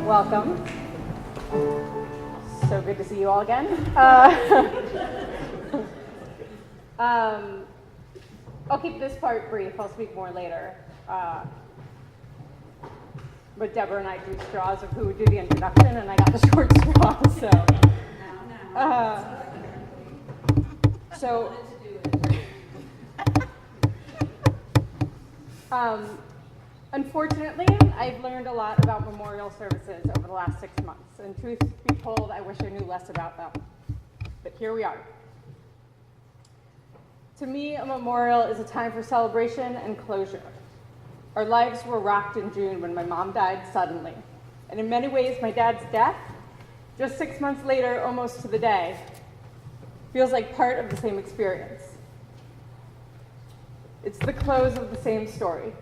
Welcome. So good to see you all again. I'll keep this part brief. I'll speak more later. But Deborah and I drew straws of who would do the introduction, and I got the short straw. Unfortunately, I've learned a lot about memorial services over the last 6 months, and truth be told, I wish I knew less about them. But here we are. To me, a memorial is a time for celebration and closure. Our lives were rocked in June when my mom died suddenly. And in many ways, my dad's death, just 6 months later, almost to the day, feels like part of the same experience. It's the close of the same story.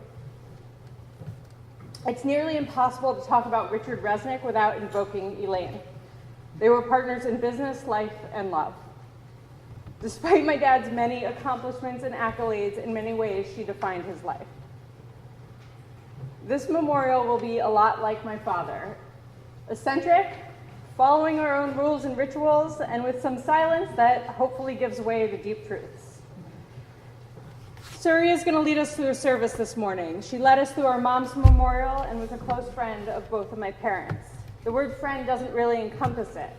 It's nearly impossible to talk about Richard Resnick without invoking Elaine. They were partners in business, life, and love. Despite my dad's many accomplishments and accolades, in many ways, she defined his life. This memorial will be a lot like my father. Eccentric, following our own rules and rituals, and with some silence that hopefully gives way to deep truths. Suri is going to lead us through a service this morning. She led us through our mom's memorial and was a close friend of both of my parents. The word friend doesn't really encompass it.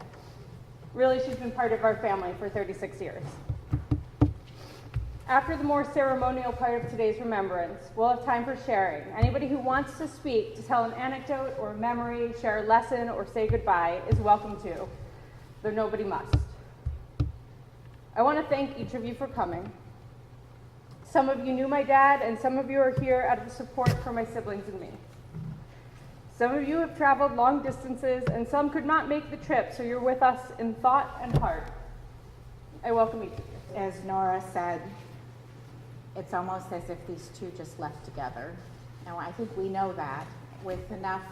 Really, she's been part of our family for 36 years. After the more ceremonial part of today's remembrance, we'll have time for sharing. Anybody who wants to speak, to tell an anecdote or a memory, share a lesson, or say goodbye is welcome to, though nobody must. I want to thank each of you for coming. Some of you knew my dad, and some of you are here out of support for my siblings and me. Some of you have traveled long distances, and some could not make the trip, so you're with us in thought and heart. I welcome each of you. As Nora said, it's almost as if these two just left together. Now, I think we know that with enough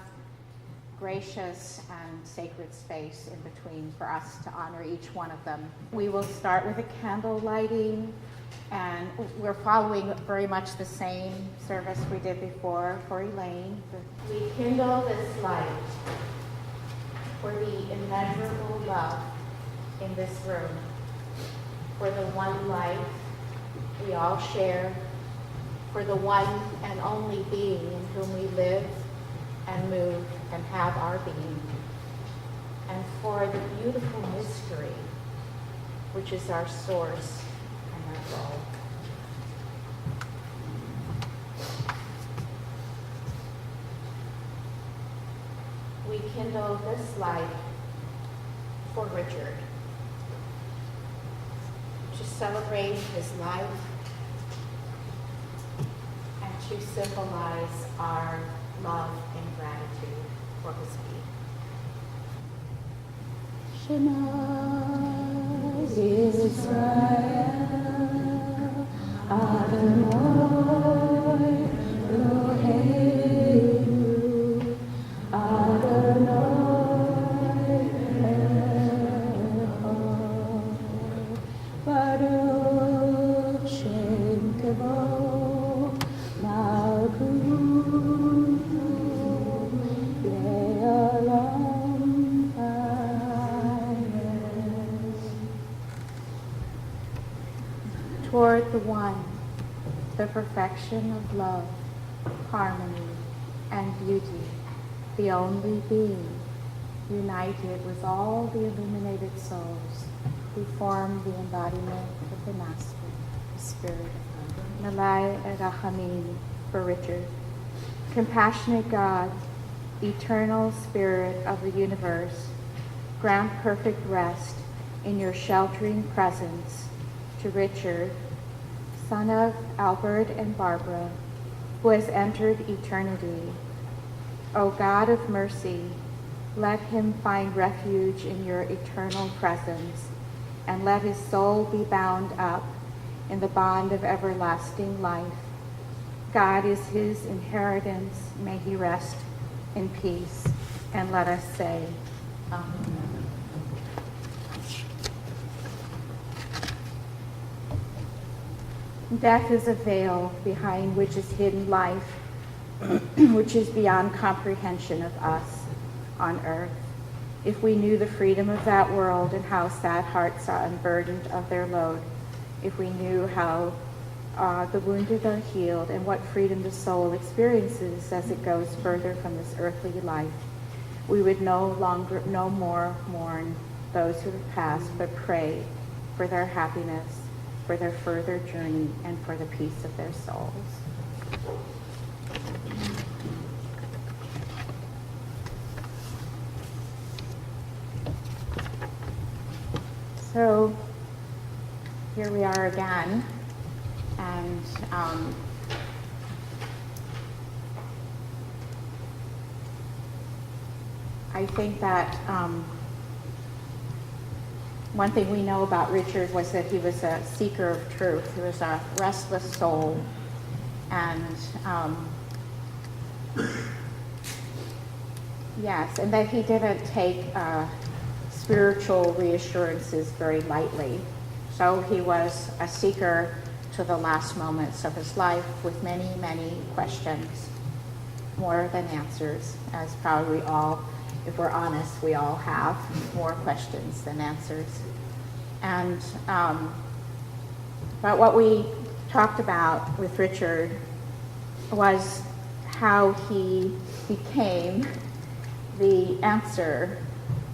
gracious and sacred space in between for us to honor each one of them. We will start with a candle lighting, and we're following very much the same service we did before for Elaine. We kindle this light for the immeasurable love in this room, for the one life we all share, for the one and only being in whom we live and move and have our being, and for the beautiful mystery which is our source and our goal. We kindle this light for Richard, to celebrate his life and to symbolize our love and gratitude for his gift. Shema Yisrael Adonai Eloheinu Adonai Echad Baruch Shem Kavod Malkuth toward the one, the perfection of love, harmony, and beauty, the only being, united with all the illuminated souls who form the embodiment of the Master, the Spirit of God. Malai Rahamim for Richard. Compassionate God, eternal Spirit of the universe, grant perfect rest in your sheltering presence to Richard, son of Albert and Barbara, who has entered eternity. O God of mercy, let him find refuge in your eternal presence, and let his soul be bound up in the bond of everlasting life. God is his inheritance. May he rest in peace. And let us say, Amen. Death is a veil behind which is hidden life, which is beyond comprehension of us. on earth. If we knew the freedom of that world and how sad hearts are unburdened of their load, if we knew how the wounded are healed and what freedom the soul experiences as it goes further from this earthly life, we would no more mourn those who have passed, but pray for their happiness, for their further journey, and for the peace of their souls. So here we are again, and I think that one thing we know about Richard was that he was a seeker of truth. He was a restless soul, and yes, and that he didn't take spiritual reassurances very lightly. So he was a seeker to the last moments of his life with many, many questions, more than answers, as probably all, if we're honest, we all have more questions than answers. And but what we talked about with Richard was how he became the answer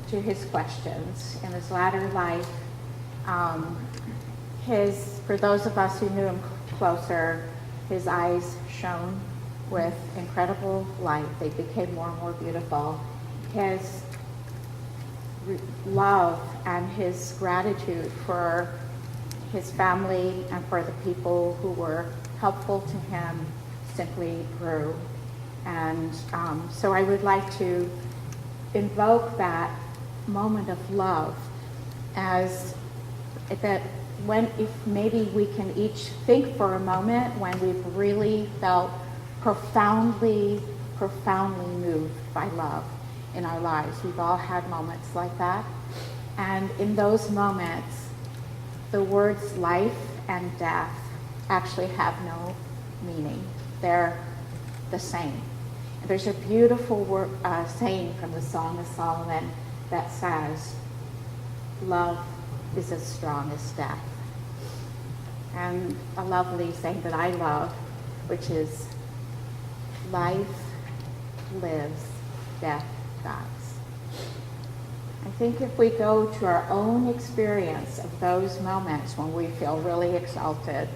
to his questions in his latter life. For those of us who knew him closer, his eyes shone with incredible light. They became more and more beautiful. His love and his gratitude for his family and for the people who were helpful to him simply grew. And so I would like to invoke that moment of love as that if maybe we can each think for a moment when we've really felt profoundly moved by love in our lives. We've all had moments like that. And in those moments, the words life and death actually have no meaning. They're the same. And there's a beautiful saying from the Song of Solomon that says, love is as strong as death. And a lovely saying that I love, which is, life lives, death dies. I think if we go to our own experience of those moments when we feel really exalted,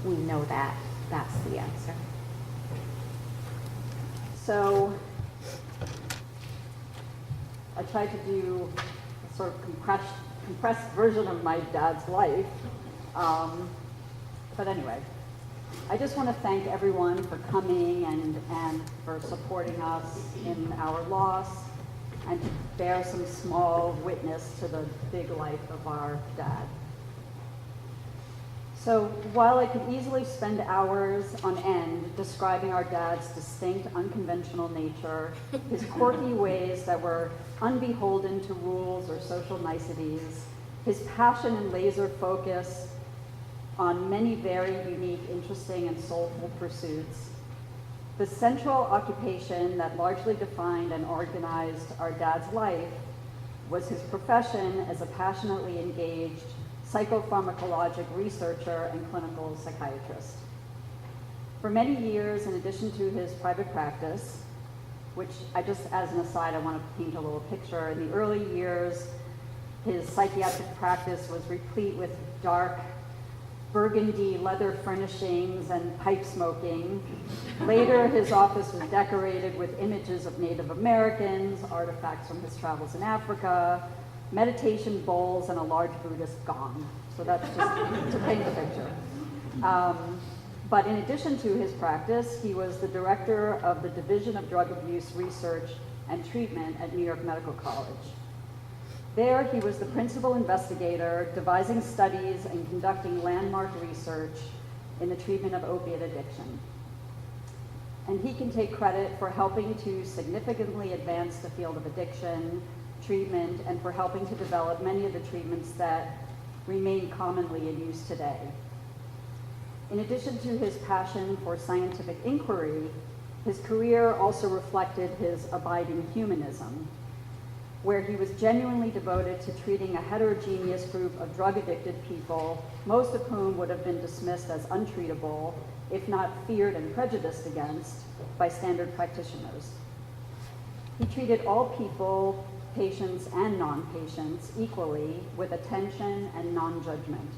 we know that that's the answer. So I tried to do a sort of compressed version of my dad's life. But anyway, I just want to thank everyone for coming and for supporting us in our loss and to bear some small witness to the big life of our dad. So while I could easily spend hours on end describing our dad's distinct, unconventional nature, his quirky ways that were unbeholden to rules or social niceties, his passion and laser focus on many very unique, interesting, and soulful pursuits, the central occupation that largely defined and organized our dad's life was his profession as a passionately engaged psychopharmacologic researcher and clinical psychiatrist. For many years, in addition to his private practice, which as an aside, I want to paint a little picture. In the early years, his psychiatric practice was replete with dark, burgundy leather furnishings and pipe smoking. Later, his office was decorated with images of Native Americans, artifacts from his travels in Africa, meditation bowls, and a large Buddhist gong. So that's just to paint the picture. But in addition to his practice, he was the director of the Division of Drug Abuse Research and Treatment at New York Medical College. There, he was the principal investigator, devising studies and conducting landmark research in the treatment of opiate addiction. And he can take credit for helping to significantly advance the field of addiction, treatment, and for helping to develop many of the treatments that remain commonly in use today. In addition to his passion for scientific inquiry, his career also reflected his abiding humanism. where he was genuinely devoted to treating a heterogeneous group of drug-addicted people, most of whom would have been dismissed as untreatable, if not feared and prejudiced against, by standard practitioners. He treated all people, patients and non-patients, equally with attention and non-judgment.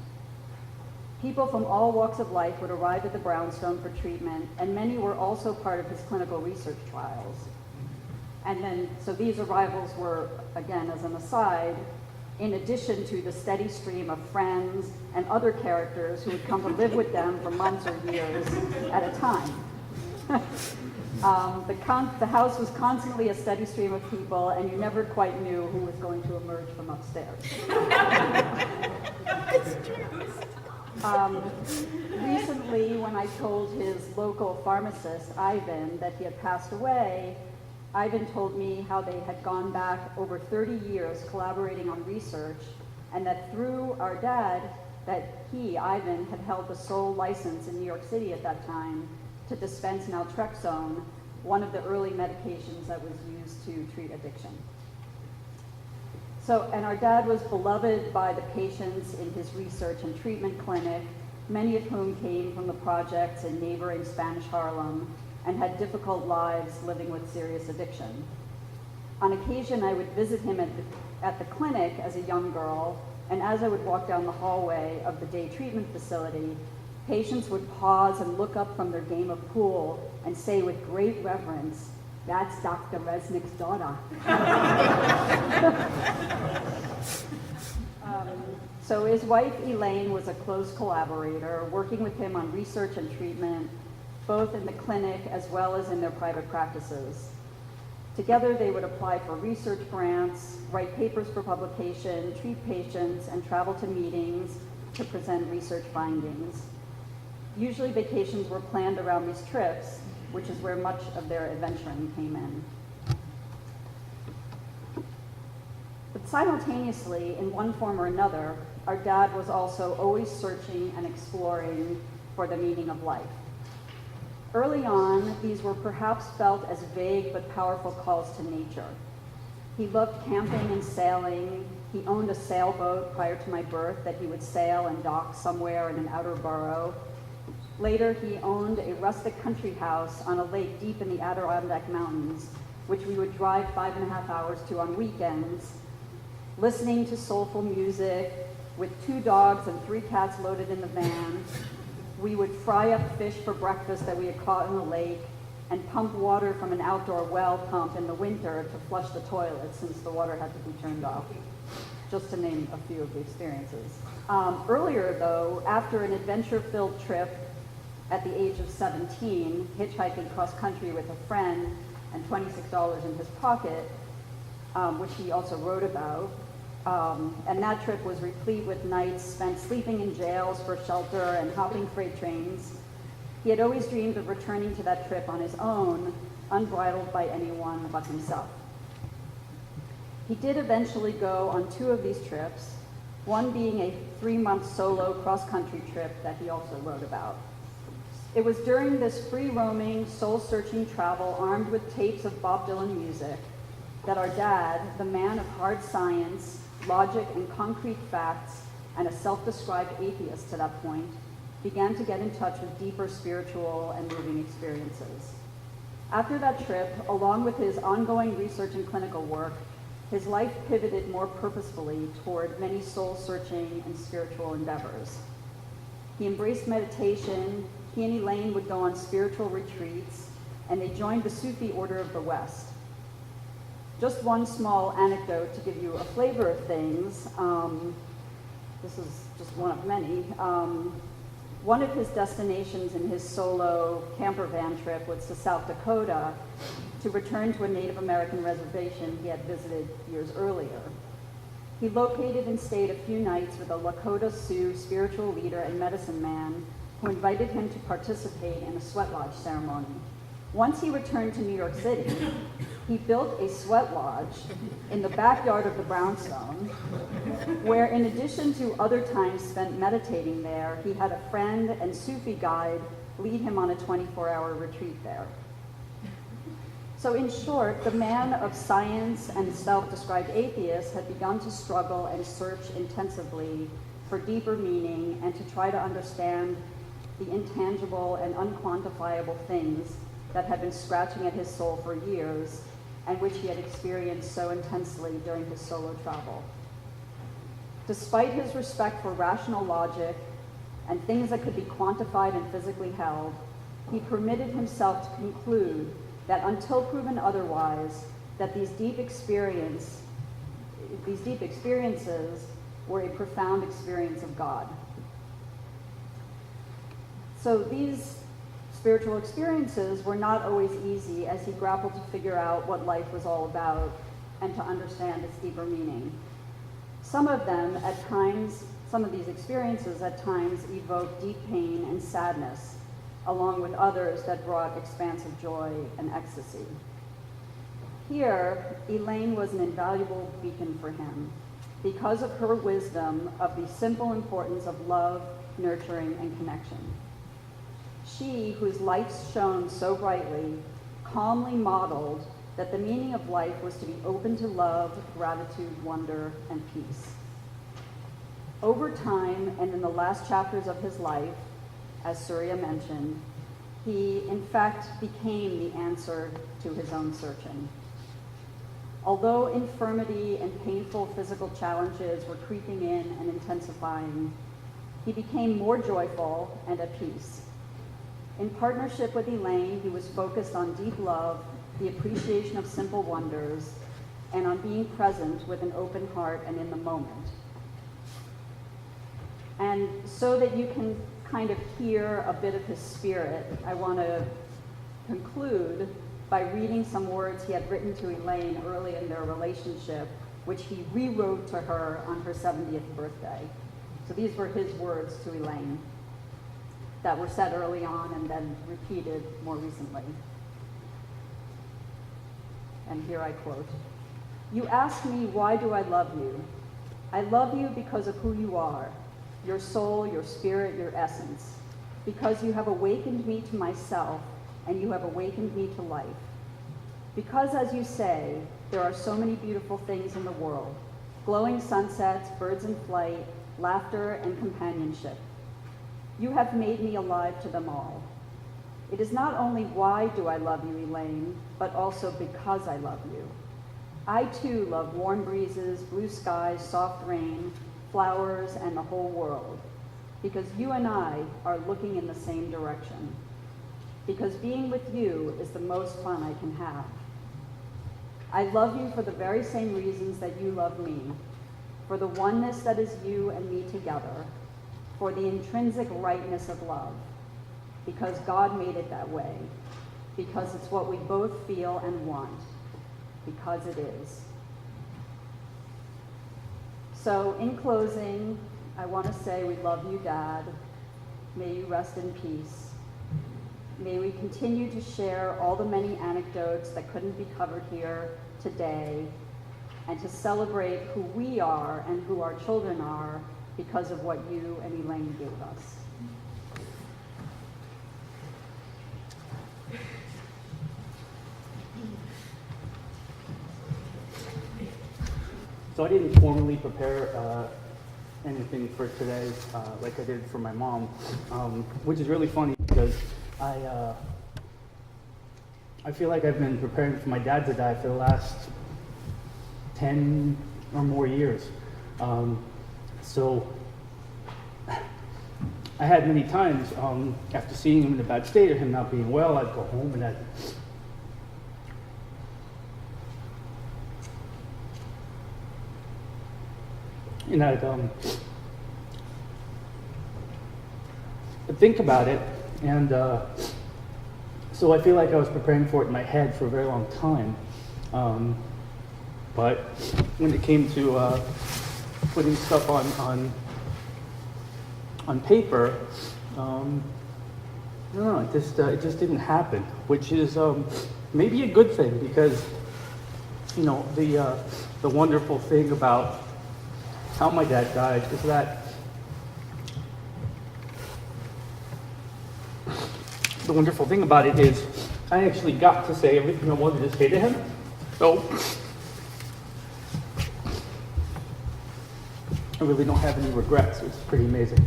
People from all walks of life would arrive at the brownstone for treatment, and many were also part of his clinical research trials. And then, so these arrivals were, again, as an aside, in addition to the steady stream of friends and other characters who would come to live with them for months or years at a time. The house was constantly a steady stream of people, and you never quite knew who was going to emerge from upstairs. Recently, when I told his local pharmacist, Ivan, that he had passed away, Ivan told me how they had gone back over 30 years collaborating on research, and that through our dad, that he, Ivan, had held the sole license in New York City at that time to dispense naltrexone, one of the early medications that was used to treat addiction. So, and our dad was beloved by the patients in his research and treatment clinic, many of whom came from the projects in neighboring Spanish Harlem and had difficult lives living with serious addiction. On occasion, I would visit him at the clinic as a young girl, and as I would walk down the hallway of the day treatment facility, patients would pause and look up from their game of pool and say with great reverence, "That's Dr. Resnick's daughter." So his wife, Elaine, was a close collaborator, working with him on research and treatment, both in the clinic as well as in their private practices. Together, they would apply for research grants, write papers for publication, treat patients, and travel to meetings to present research findings. Usually, vacations were planned around these trips, which is where much of their adventuring came in. But simultaneously, in one form or another, our dad was also always searching and exploring for the meaning of life. Early on, these were perhaps felt as vague but powerful calls to nature. He loved camping and sailing. He owned a sailboat prior to my birth that he would sail and dock somewhere in an outer borough. Later, he owned a rustic country house on a lake deep in the Adirondack Mountains, which we would drive 5.5 hours to on weekends, listening to soulful music with 2 dogs and 3 cats loaded in the van. We would fry up fish for breakfast that we had caught in the lake and pump water from an outdoor well pump in the winter to flush the toilet since the water had to be turned off, just to name a few of the experiences. Earlier, though, after an adventure-filled trip at the age of 17, hitchhiking cross-country with a friend and $26 in his pocket, which he also wrote about, and that trip was replete with nights spent sleeping in jails for shelter and hopping freight trains. He had always dreamed of returning to that trip on his own, unbridled by anyone but himself. He did eventually go on 2 of these trips, one being a 3-month solo cross-country trip that he also wrote about. It was during this free-roaming, soul-searching travel armed with tapes of Bob Dylan music that our dad, the man of hard science, logic, and concrete facts, and a self-described atheist to that point, began to get in touch with deeper spiritual and moving experiences. After that trip, along with his ongoing research and clinical work, his life pivoted more purposefully toward many soul-searching and spiritual endeavors. He embraced meditation. He and Elaine would go on spiritual retreats, and they joined the Sufi Order of the West. Just one small anecdote to give you a flavor of things. This is just one of many. One of his destinations in his solo camper van trip was to South Dakota to return to a Native American reservation he had visited years earlier. He located and stayed a few nights with a Lakota Sioux spiritual leader and medicine man who invited him to participate in a sweat lodge ceremony. Once he returned to New York City, he built a sweat lodge in the backyard of the brownstone, where in addition to other times spent meditating there, he had a friend and Sufi guide lead him on a 24-hour retreat there. So in short, the man of science and self-described atheist had begun to struggle and search intensively for deeper meaning and to try to understand the intangible and unquantifiable things that had been scratching at his soul for years and which he had experienced so intensely during his solo travel. Despite his respect for rational logic and things that could be quantified and physically held, he permitted himself to conclude that until proven otherwise, that these deep experiences were a profound experience of God. So these spiritual experiences were not always easy as he grappled to figure out what life was all about and to understand its deeper meaning. Some of these experiences at times evoked deep pain and sadness, along with others that brought expansive joy and ecstasy. Here, Elaine was an invaluable beacon for him because of her wisdom of the simple importance of love, nurturing, and connection. She, whose light shone so brightly, calmly modeled that the meaning of life was to be open to love, gratitude, wonder, and peace. Over time, and in the last chapters of his life, as Surya mentioned, he in fact became the answer to his own searching. Although infirmity and painful physical challenges were creeping in and intensifying, he became more joyful and at peace. In partnership with Elaine, he was focused on deep love, the appreciation of simple wonders, and on being present with an open heart and in the moment. And so that you can kind of hear a bit of his spirit, I want to conclude by reading some words he had written to Elaine early in their relationship, which he rewrote to her on her 70th birthday. So these were his words to Elaine that were said early on and then repeated more recently. And here I quote, "You ask me, why do I love you? I love you because of who you are, your soul, your spirit, your essence, because you have awakened me to myself and you have awakened me to life. Because, as you say, there are so many beautiful things in the world, glowing sunsets, birds in flight, laughter, and companionship. You have made me alive to them all. It is not only why do I love you, Elaine, but also because I love you. I too love warm breezes, blue skies, soft rain, flowers, and the whole world, because you and I are looking in the same direction. Because being with you is the most fun I can have. I love you for the very same reasons that you love me, for the oneness that is you and me together, for the intrinsic rightness of love, because God made it that way, because it's what we both feel and want, because it is." So in closing, I want to say we love you, Dad. May you rest in peace. May we continue to share all the many anecdotes that couldn't be covered here today, and to celebrate who we are and who our children are because of what you and Elaine gave us. So I didn't formally prepare anything for today like I did for my mom, which is really funny because I feel like I've been preparing for my dad to die for the last 10 or more years. So I had many times after seeing him in a bad state or him not being well, I'd go home and I'd think about it, and so I feel like I was preparing for it in my head for a very long time. But when it came to putting stuff on paper, I don't know, it just didn't happen, which is maybe a good thing, because you know the wonderful thing about how my dad died is that the wonderful thing about it is I actually got to say everything I wanted to say to him. So I really don't have any regrets. It's pretty amazing.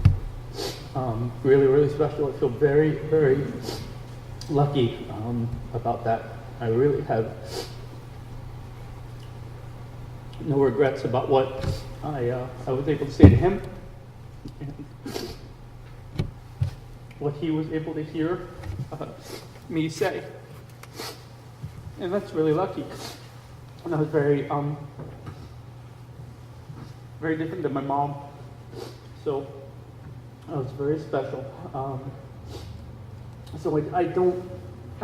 Really, really special. I feel very, very lucky about that. I really have no regrets about what I was able to say to him, and what he was able to hear me say. And that's really lucky. And I was very different than my mom. So I was very special. So I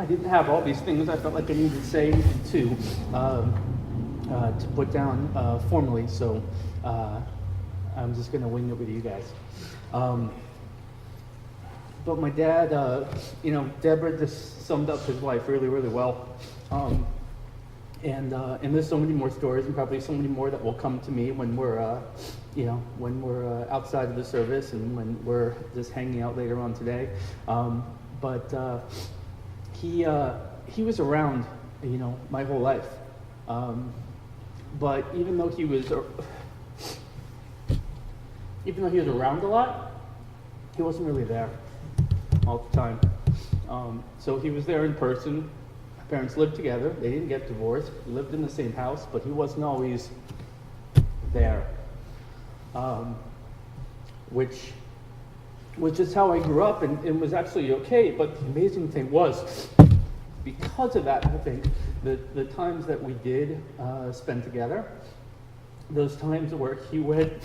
didn't have all these things I felt like I needed to say to put down formally. So I'm just gonna wing it with you guys. But my dad, Deborah just summed up his life really, really well. And there's so many more stories, and probably so many more that will come to me when we're, outside of the service and when we're just hanging out later on today. But he was around, my whole life. But even though he was around a lot, he wasn't really there all the time. So he was there in person. My parents lived together. They didn't get divorced. We lived in the same house, but he wasn't always there. Which is how I grew up, and it was actually okay. But the amazing thing was, because of that, I think the times that we did spend together, those times where he would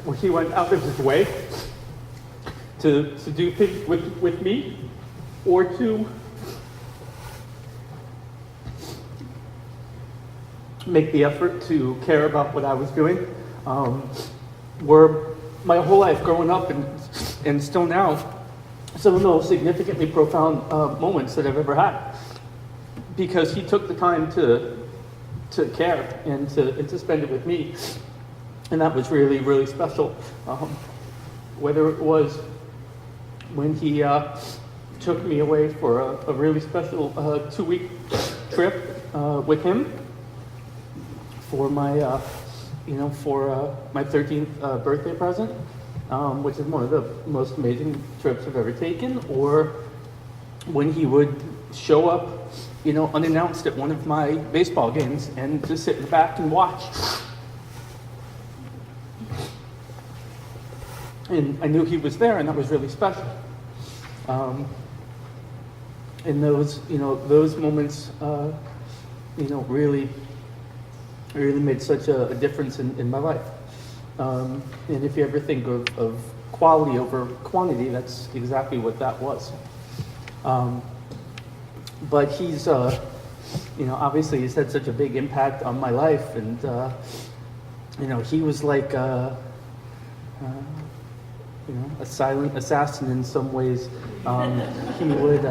where he went out of his way to do things with me, or to make the effort to care about what I was doing, were my whole life growing up and still now some of the most significantly profound moments that I've ever had, because he took the time to care and to spend it with me. And that was really, really special. Whether it was when he took me away for a really special 2-week trip with him for my, my 13th birthday present, which is one of the most amazing trips I've ever taken, or when he would show up, unannounced at one of my baseball games and just sit in the back and watch. And I knew he was there, and that was really special. And those moments, really made such a difference in my life. And if you ever think of quality over quantity, that's exactly what that was. But he's, obviously he's had such a big impact on my life, and he was like a silent assassin in some ways. He would,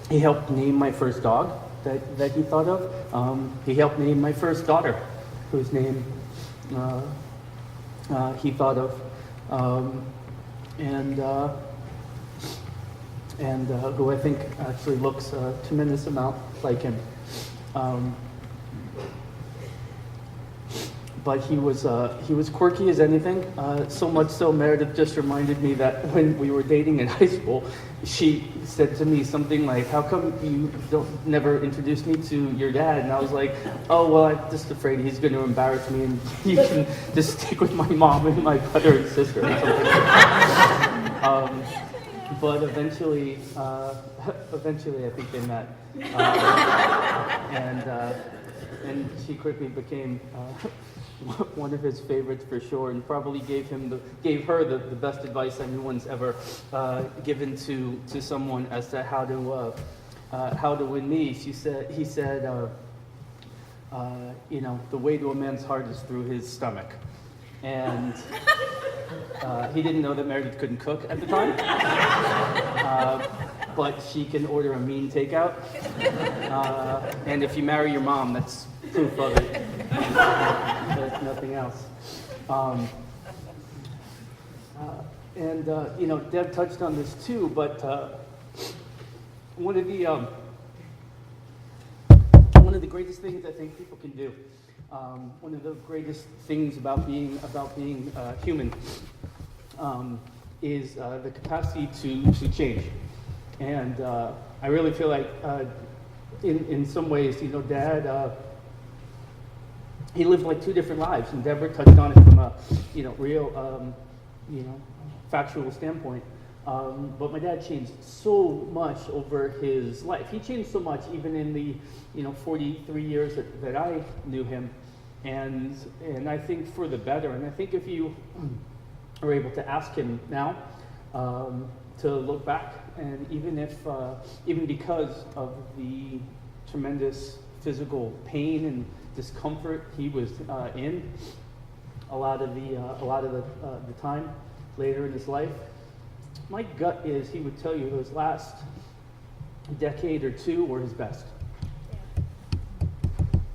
he helped name my first dog that he thought of. He helped name my first daughter, whose name he thought of, and who I think actually looks a tremendous amount like him. But he was quirky as anything, so much so Meredith just reminded me that when we were dating in high school, she said to me something like, "How come you never introduce me to your dad?" And I was like, "Oh, well, I'm just afraid he's going to embarrass me, and you can just stick with my mom and my brother and sister," or something like that. But eventually I think they met, and she quickly became one of his favorites for sure, and probably gave her the best advice anyone's ever given to someone as to how to win me. He said, the way to a man's heart is through his stomach, and he didn't know that Meredith couldn't cook at the time. but she can order a mean takeout. And if you marry your mom, that's proof of it. There's nothing else. Deb touched on this too, but one of the greatest things I think people can do, one of the greatest things about being human, is the capacity to change. And I really feel like, in some ways, Dad, he lived like two different lives, and Deborah touched on it from a real factual standpoint. But my dad changed so much over his life. He changed so much even in the 43 years that I knew him, and I think for the better. And I think if you are able to ask him now to look back, and even because of the tremendous physical pain and discomfort he was in a lot of the time later in his life, my gut is he would tell you those last decade or two were his best.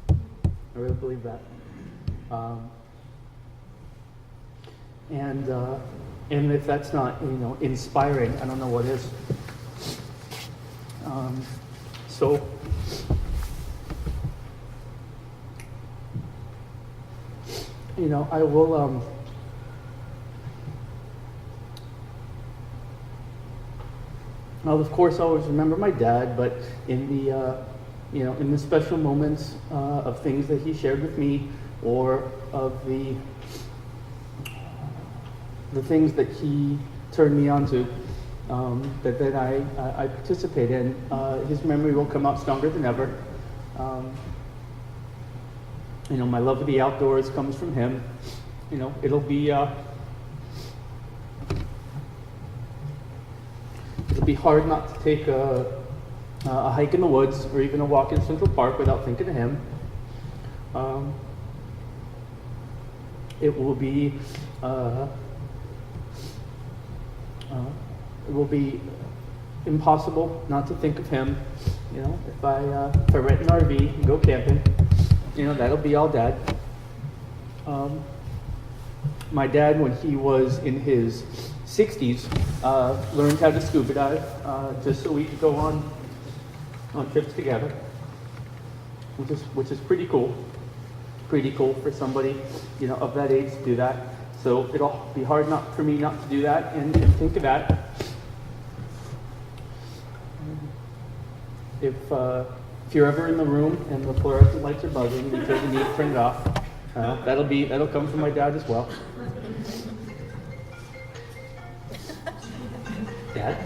I really believe that. And if that's not inspiring, I don't know what is. I will. I'll of course always remember my dad, but in the special moments of things that he shared with me, or of the things that he turned me on to, that I participate in, his memory will come out stronger than ever. My love of the outdoors comes from him. It'll be hard not to take a hike in the woods or even a walk in Central Park without thinking of him. It will be impossible not to think of him. If I rent an RV and go camping, that'll be all Dad. My dad, when he was in his 60s, learned how to scuba dive just so we could go on trips together, which is pretty cool. Pretty cool for somebody of that age to do that. So it'll be hard for me not to do that and think of that. If you're ever in the room and the fluorescent lights are buzzing, you feel the need to turn it off. That'll come from my dad as well. Dad?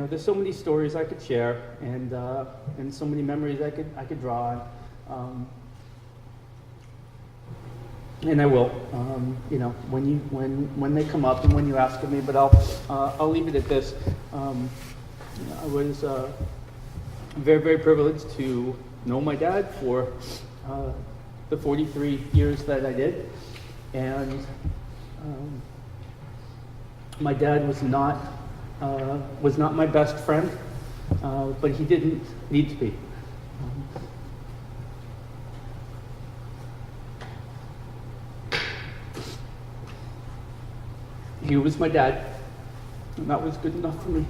There's so many stories I could share, and so many memories I could draw on, and I will, when they come up and when you ask of me. But I'll leave it at this. I was very, very privileged to know my dad for the 43 years that I did, and my dad was not my best friend, but he didn't need to be. He was my dad, and that was good enough for me.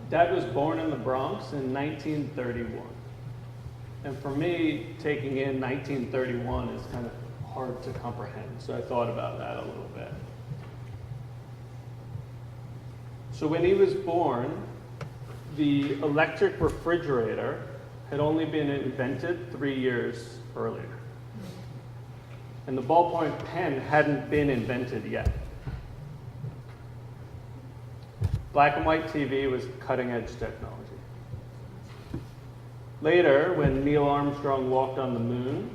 Dad was born in the Bronx in 1931. And for me, taking in 1931 is kind of hard to comprehend, so I thought about that a little bit. So when he was born, the electric refrigerator had only been invented 3 years earlier. And the ballpoint pen hadn't been invented yet. Black and white TV was cutting-edge technology. Later, when Neil Armstrong walked on the moon,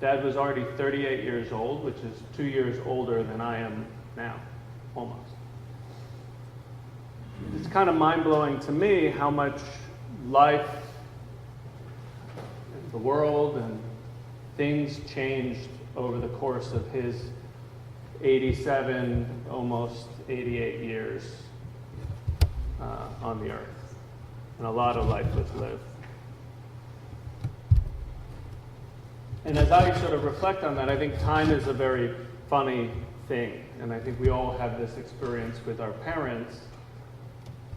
Dad was already 38 years old, which is 2 years older than I am now, almost. it's kind of mind-blowing to me how much life, the world, and things changed over the course of his 87, almost 88 years on the earth. And a lot of life was lived. And as I sort of reflect on that, I think time is a very funny thing. And I think we all have this experience with our parents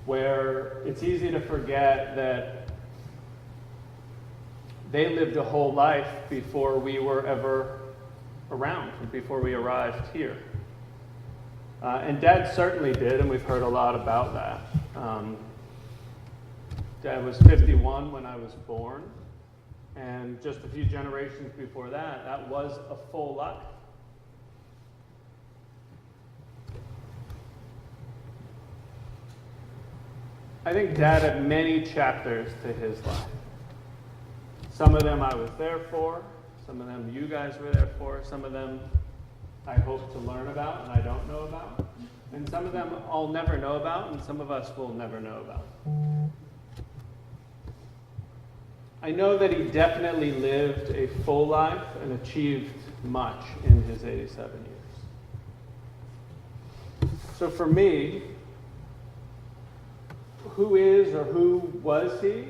where it's easy to forget that they lived a whole life before we were ever around, before we arrived here. And Dad certainly did, and we've heard a lot about that. Dad was 51 when I was born, and just a few generations before that, that was a full life. I think Dad had many chapters to his life. Some of them I was there for, some of them you guys were there for, some of them I hope to learn about and I don't know about, and some of them I'll never know about and some of us will never know about. I know that he definitely lived a full life and achieved much in his 87 years. So for me, who is or who was he?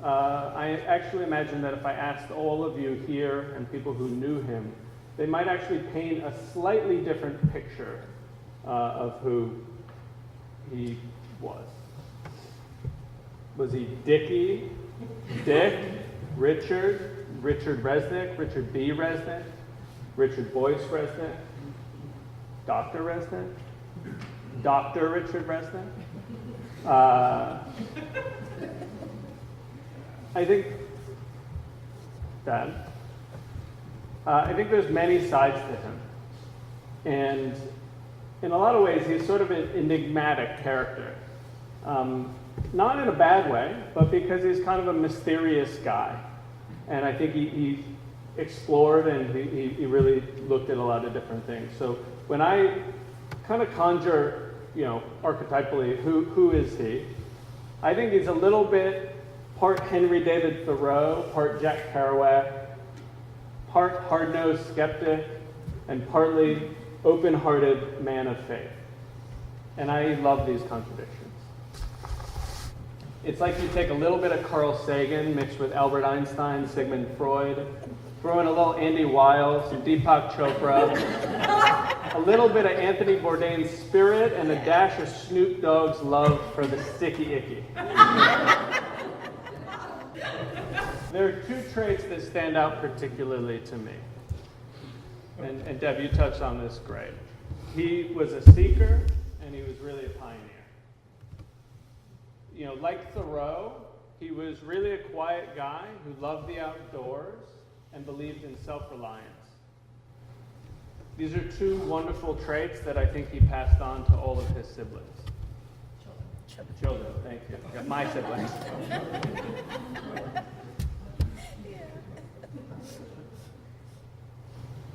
I actually imagine that if I asked all of you here and people who knew him, they might actually paint a slightly different picture of who he was. Was he Dickie, Dick, Richard Resnick, Richard B. Resnick, Richard Boyce Resnick, Dr. Resnick, Dr. Richard Resnick? I think that I think there's many sides to him, and in a lot of ways he's sort of an enigmatic character, not in a bad way, but because he's kind of a mysterious guy, and I think he explored and he really looked at a lot of different things. So when I kind of conjure, archetypally, who is he? I think he's a little bit part Henry David Thoreau, part Jack Kerouac, part hard-nosed skeptic, and partly open-hearted man of faith. And I love these contradictions. It's like you take a little bit of Carl Sagan mixed with Albert Einstein, Sigmund Freud, throw in a little Andy Weil, some Deepak Chopra, a little bit of Anthony Bourdain's spirit, and a dash of Snoop Dogg's love for the sticky icky. There are two traits that stand out particularly to me. And Deb, you touched on this great. He was a seeker, and he was really a pioneer. Like Thoreau, he was really a quiet guy who loved the outdoors and believed in self-reliance. These are two wonderful traits that I think he passed on to all of his siblings. Children, thank you. Got my siblings.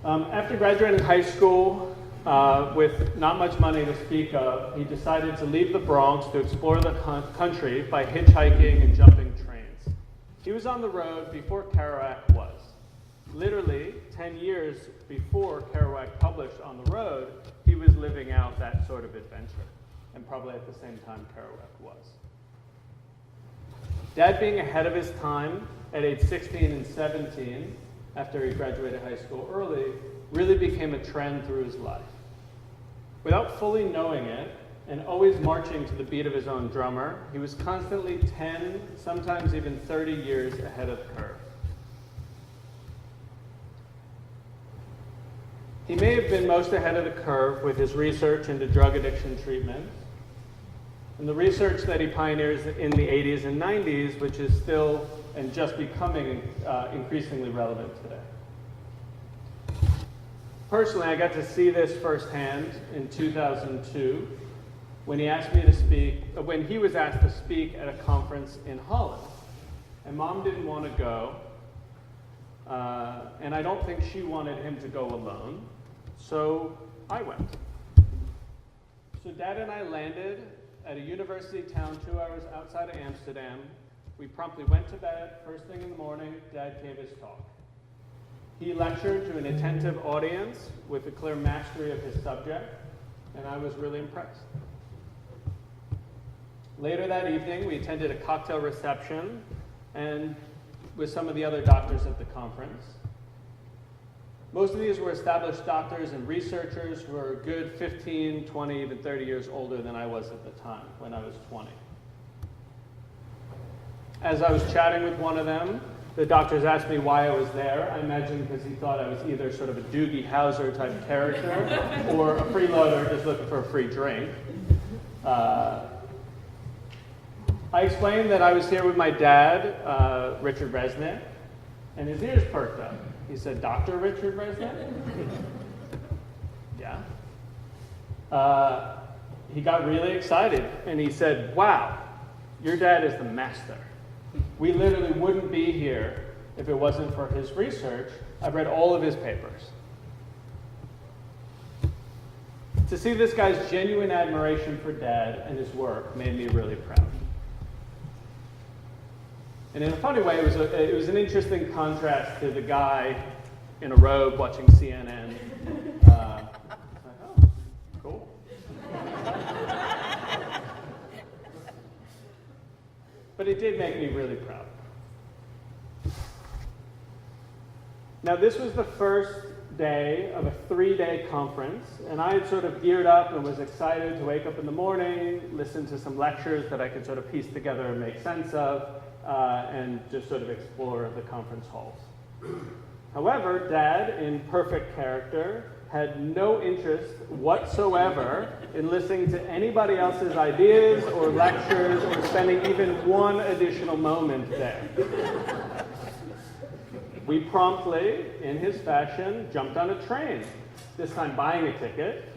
After graduating high school, with not much money to speak of, he decided to leave the Bronx to explore the country by hitchhiking and jumping trains. He was on the road before Kerouac was. Literally, 10 years before Kerouac published On the Road, he was living out that sort of adventure, and probably at the same time Kerouac was. Dad being ahead of his time at age 16 and 17, after he graduated high school early, really became a trend through his life. Without fully knowing it, and always marching to the beat of his own drummer, he was constantly 10, sometimes even 30 years ahead of the curve. He may have been most ahead of the curve with his research into drug addiction treatment, and the research that he pioneers in the 80s and 90s, which is still and just becoming increasingly relevant today. Personally, I got to see this firsthand in 2002 when he was asked to speak at a conference in Holland. And Mom didn't want to go, and I don't think she wanted him to go alone, so I went. So Dad and I landed at a university town 2 hours outside of Amsterdam. We promptly went to bed. First thing in the morning, Dad gave his talk. He lectured to an attentive audience with a clear mastery of his subject, and I was really impressed. Later that evening, we attended a cocktail reception and with some of the other doctors at the conference. Most of these were established doctors and researchers who were a good 15, 20, even 30 years older than I was at the time, when I was 20. As I was chatting with one of them, the doctors asked me why I was there. I imagine because he thought I was either sort of a Doogie Howser type character or a freeloader just looking for a free drink. I explained that I was here with my dad, Richard Resnick, and his ears perked up. He said, "Dr. Richard Resnick?" Yeah. He got really excited, and he said, "Wow, your dad is the master. We literally wouldn't be here if it wasn't for his research. I've read all of his papers." To see this guy's genuine admiration for Dad and his work made me really proud. And in a funny way, it was an interesting contrast to the guy in a robe watching CNN. I was like, oh, cool. But it did make me really proud. Now, this was the first day of a 3-day conference, and I had sort of geared up and was excited to wake up in the morning, listen to some lectures that I could sort of piece together and make sense of, and just sort of explore the conference halls. However, Dad, in perfect character, had no interest whatsoever in listening to anybody else's ideas or lectures or spending even one additional moment there. We promptly, in his fashion, jumped on a train, this time buying a ticket,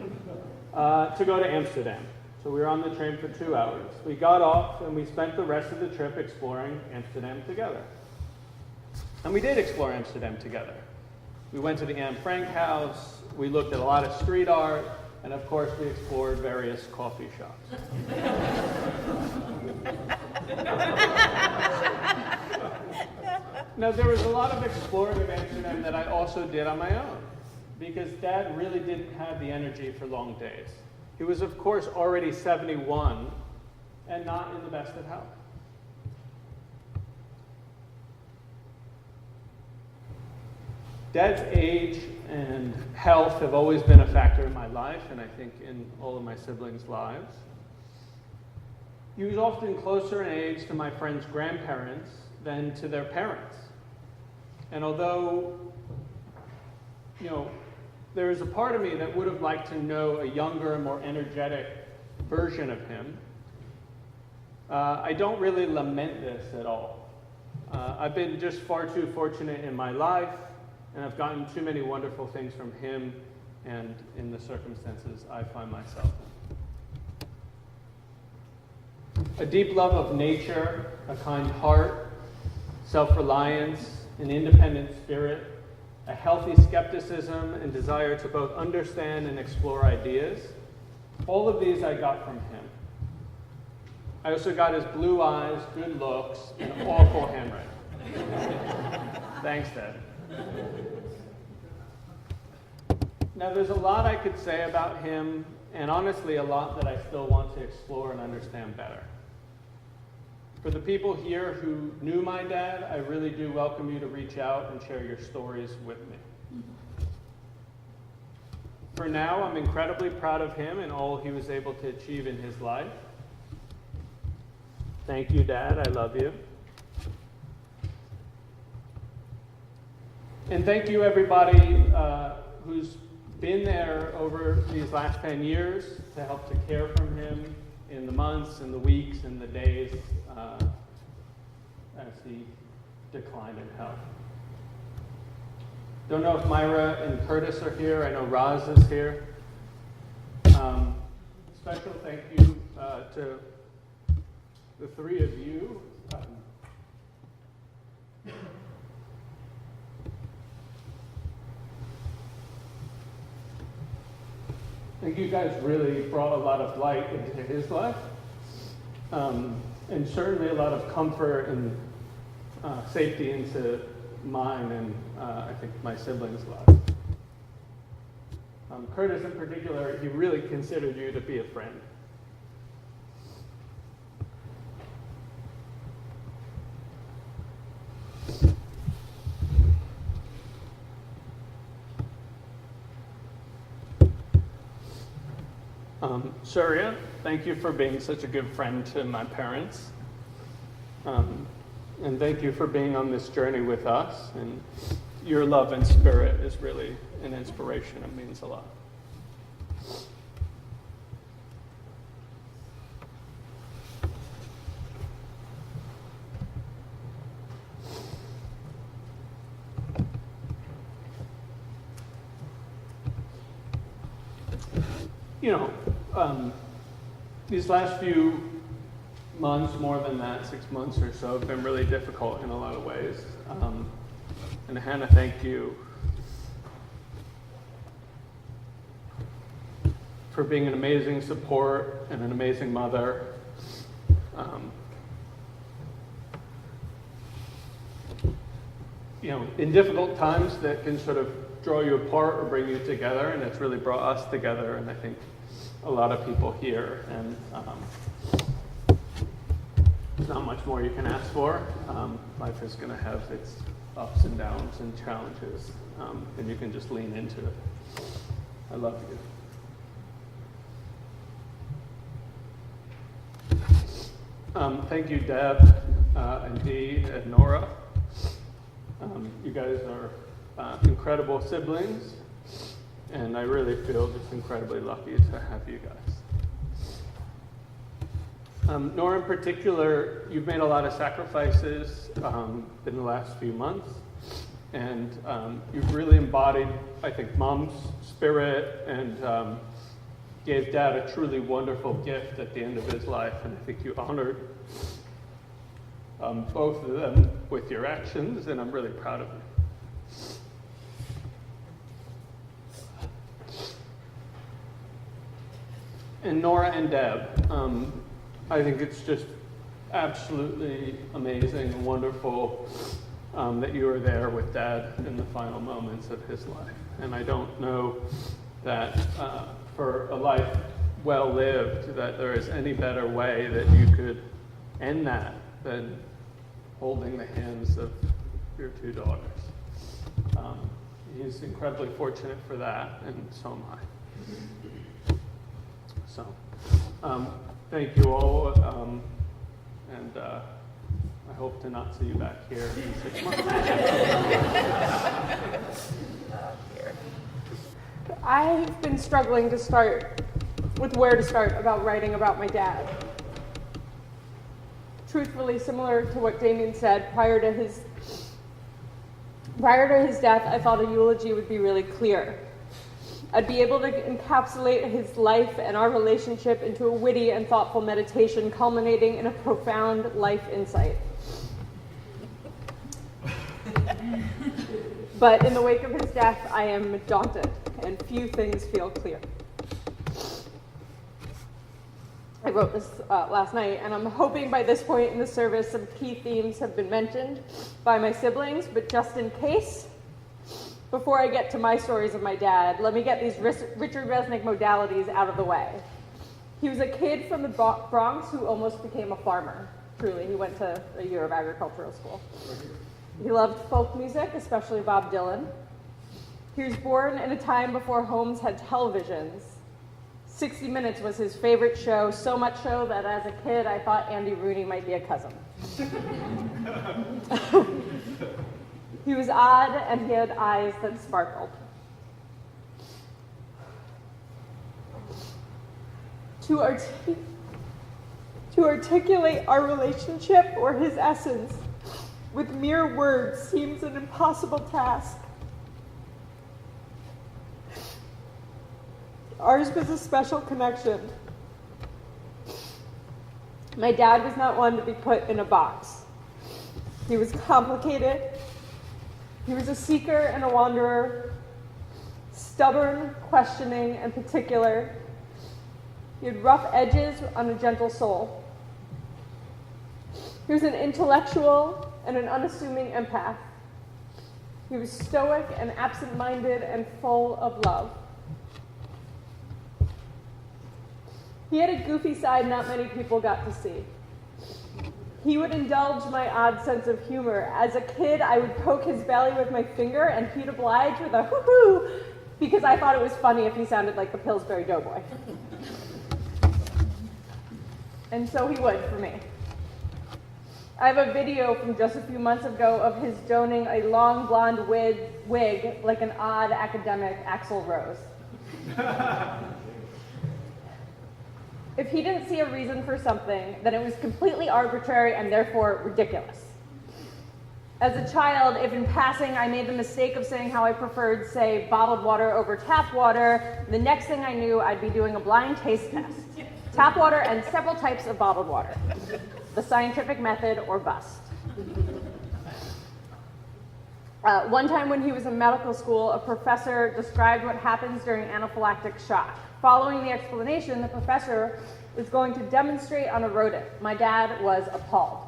to go to Amsterdam. So we were on the train for 2 hours. We got off and we spent the rest of the trip exploring Amsterdam together. And we did explore Amsterdam together. We went to the Anne Frank house, we looked at a lot of street art, and of course we explored various coffee shops. Now, there was a lot of exploring of Amsterdam that I also did on my own, because Dad really didn't have the energy for long days. He was, of course, already 71 and not in the best of health. Dad's age and health have always been a factor in my life, and I think in all of my siblings' lives. He was often closer in age to my friends' grandparents than to their parents. And although, there is a part of me that would have liked to know a younger, more energetic version of him, I don't really lament this at all. I've been just far too fortunate in my life, and I've gotten too many wonderful things from him and in the circumstances I find myself in. A deep love of nature, a kind heart, self-reliance, an independent spirit, a healthy skepticism and desire to both understand and explore ideas. All of these I got from him. I also got his blue eyes, good looks, and awful handwriting. Thanks, Dad. Now, there's a lot I could say about him, and honestly, a lot that I still want to explore and understand better. For the people here who knew my dad, I really do welcome you to reach out and share your stories with me. For now, I'm incredibly proud of him and all he was able to achieve in his life. Thank you, Dad. I love you. And thank you, everybody who's been there over these last 10 years to help to care for him in the months and the weeks and the days as he declined in health. Don't know if Myra and Curtis are here. I know Roz is here. Special thank you to the three of you. I think you guys really brought a lot of light into his life. and certainly a lot of comfort and safety into mine and I think my siblings' lives. Curtis in particular, he really considered you to be a friend. Surya, thank you for being such a good friend to my parents. And thank you for being on this journey with us. And your love and spirit is really an inspiration. It means a lot. You know, these last few months, more than that, 6 months or so, have been really difficult in a lot of ways. And Hannah, thank you for being an amazing support and an amazing mother. You know, in difficult times that can sort of draw you apart or bring you together, and it's really brought us together, and I think a lot of people here, and there's not much more you can ask for. Life is going to have its ups and downs and challenges, and you can just lean into it. I love you. Thank you, Deb, and Dee, and Nora. You guys are incredible siblings, and I really feel just incredibly lucky to have you guys. Nora in particular, you've made a lot of sacrifices in the last few months, and you've really embodied, I think, Mom's spirit and gave Dad a truly wonderful gift at the end of his life, and I think you honored both of them with your actions, and I'm really proud of you. And Nora and Deb, I think it's just absolutely amazing and wonderful that you were there with Dad in the final moments of his life. And I don't know that for a life well lived, that there is any better way that you could end that than holding the hands of your two daughters. He's incredibly fortunate for that, and so am I. So, thank you all, and I hope to not see you back here in 6 months. I've been struggling to start with where to start about writing about my dad. Truthfully, similar to what Damien said, prior to his death, I thought a eulogy would be really clear. I'd be able to encapsulate his life and our relationship into a witty and thoughtful meditation culminating in a profound life insight. But in the wake of his death, I am daunted, and few things feel clear. I wrote this last night, and I'm hoping by this point in the service some key themes have been mentioned by my siblings, but just in case, before I get to my stories of my dad, let me get these Richard Resnick modalities out of the way. He was a kid from the Bronx who almost became a farmer. Truly, he went to a year of agricultural school. He loved folk music, especially Bob Dylan. He was born in a time before homes had televisions. 60 Minutes was his favorite show, so much so that as a kid I thought Andy Rooney might be a cousin. He was odd, and he had eyes that sparkled. To articulate our relationship or his essence with mere words seems an impossible task. Ours was a special connection. My dad was not one to be put in a box. He was complicated. He was a seeker and a wanderer, stubborn, questioning, and particular. He had rough edges on a gentle soul. He was an intellectual and an unassuming empath. He was stoic and absent-minded and full of love. He had a goofy side not many people got to see. He would indulge my odd sense of humor. As a kid, I would poke his belly with my finger, and he'd oblige with a hoo-hoo, because I thought it was funny if he sounded like the Pillsbury Doughboy. And so he would for me. I have a video from just a few months ago of his donning a long blonde wig like an odd academic Axl Rose. If he didn't see a reason for something, then it was completely arbitrary and therefore ridiculous. As a child, if in passing I made the mistake of saying how I preferred, say, bottled water over tap water, the next thing I knew, I'd be doing a blind taste test. Tap water and several types of bottled water. The scientific method or bust. One time when he was in medical school, a professor described what happens during anaphylactic shock. Following the explanation, the professor was going to demonstrate on a rodent. My dad was appalled.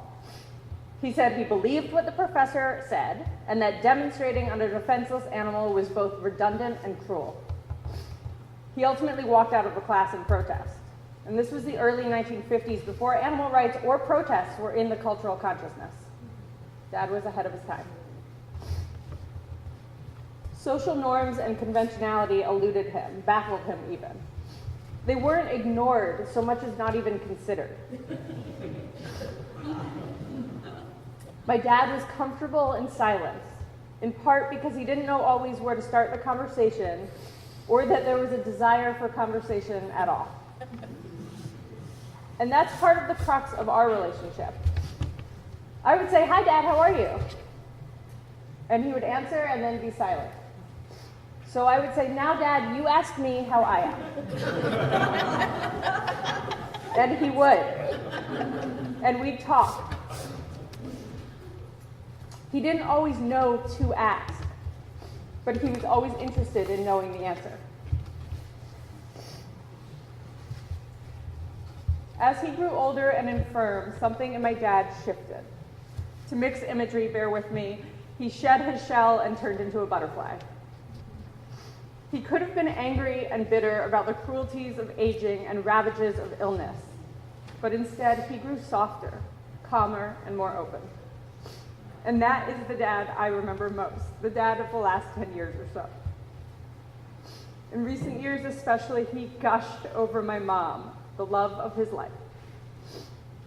He said he believed what the professor said, and that demonstrating on a defenseless animal was both redundant and cruel. He ultimately walked out of the class in protest. And this was the early 1950s, before animal rights or protests were in the cultural consciousness. Dad was ahead of his time. Social norms and conventionality eluded him, baffled him even. They weren't ignored so much as not even considered. My dad was comfortable in silence, in part because he didn't know always where to start the conversation, or that there was a desire for conversation at all. And that's part of the crux of our relationship. I would say, "Hi, Dad, how are you?" And he would answer and then be silent. So I would say, "Now, Dad, you ask me how I am." And he would. And we'd talk. He didn't always know to ask, but he was always interested in knowing the answer. As he grew older and infirm, something in my dad shifted. To mix imagery, bear with me, he shed his shell and turned into a butterfly. He could have been angry and bitter about the cruelties of aging and ravages of illness, but instead he grew softer, calmer, and more open. And that is the dad I remember most, the dad of the last 10 years or so. In recent years especially, he gushed over my mom, the love of his life.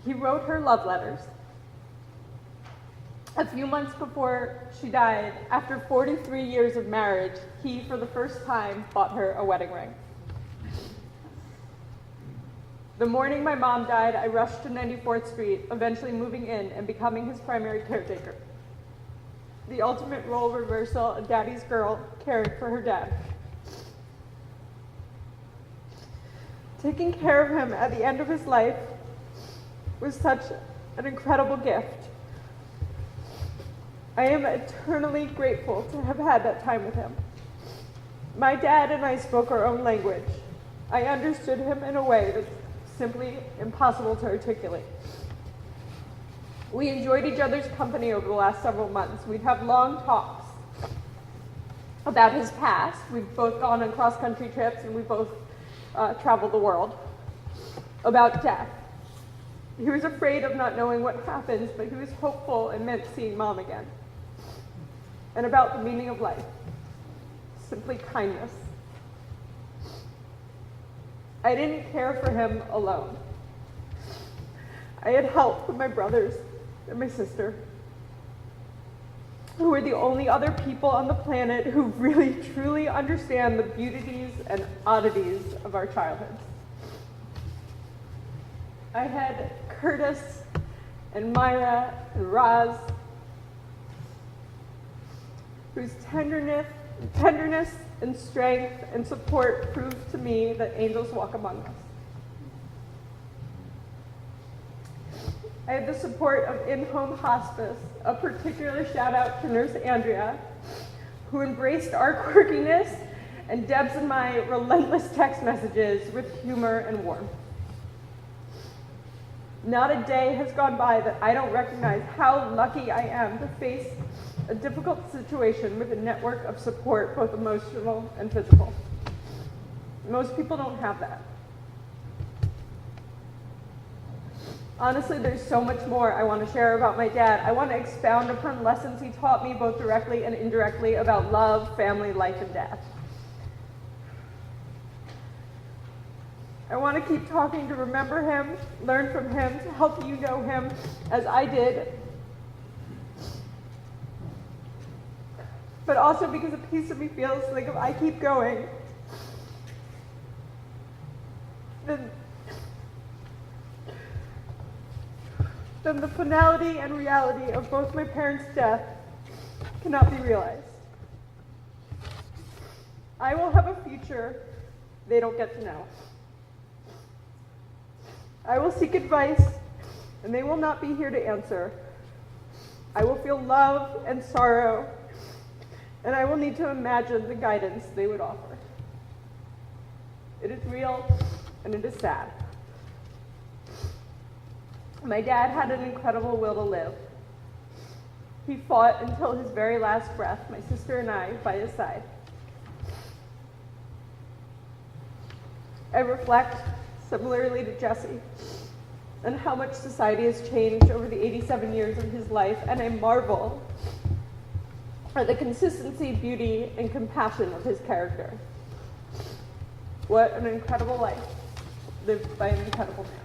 He wrote her love letters. A few months before she died, after 43 years of marriage, he, for the first time, bought her a wedding ring. The morning my mom died, I rushed to 94th Street, eventually moving in and becoming his primary caretaker. The ultimate role reversal, a daddy's girl caring for her dad. Taking care of him at the end of his life was such an incredible gift. I am eternally grateful to have had that time with him. My dad and I spoke our own language. I understood him in a way that's simply impossible to articulate. We enjoyed each other's company over the last several months. We'd have long talks about his past. We've both gone on cross-country trips and we both traveled the world. About death. He was afraid of not knowing what happens, but he was hopeful and meant seeing Mom again. And about the meaning of life. Simply kindness. I didn't care for him alone. I had help from my brothers and my sister, who were the only other people on the planet who really truly understand the beauties and oddities of our childhoods. I had Curtis and Myra and Roz, whose tenderness and strength and support proved to me that angels walk among us. I had the support of in-home hospice, a particular shout out to Nurse Andrea, who embraced our quirkiness and Deb's and my relentless text messages with humor and warmth. Not a day has gone by that I don't recognize how lucky I am to face a difficult situation with a network of support, both emotional and physical. Most people don't have that. Honestly, there's so much more I want to share about my dad. I want to expound upon lessons he taught me both directly and indirectly about love, family, life, and death. I want to keep talking to remember him, learn from him, to help you know him as I did. But also because a piece of me feels like if I keep going, then the finality and reality of both my parents' death cannot be realized. I will have a future they don't get to know. I will seek advice, and they will not be here to answer. I will feel love and sorrow, and I will need to imagine the guidance they would offer. It is real, and it is sad. My dad had an incredible will to live. He fought until his very last breath, my sister and I by his side. I reflect, similarly to Jesse, on how much society has changed over the 87 years of his life, and I marvel at the consistency, beauty, and compassion of his character. What an incredible life lived by an incredible man.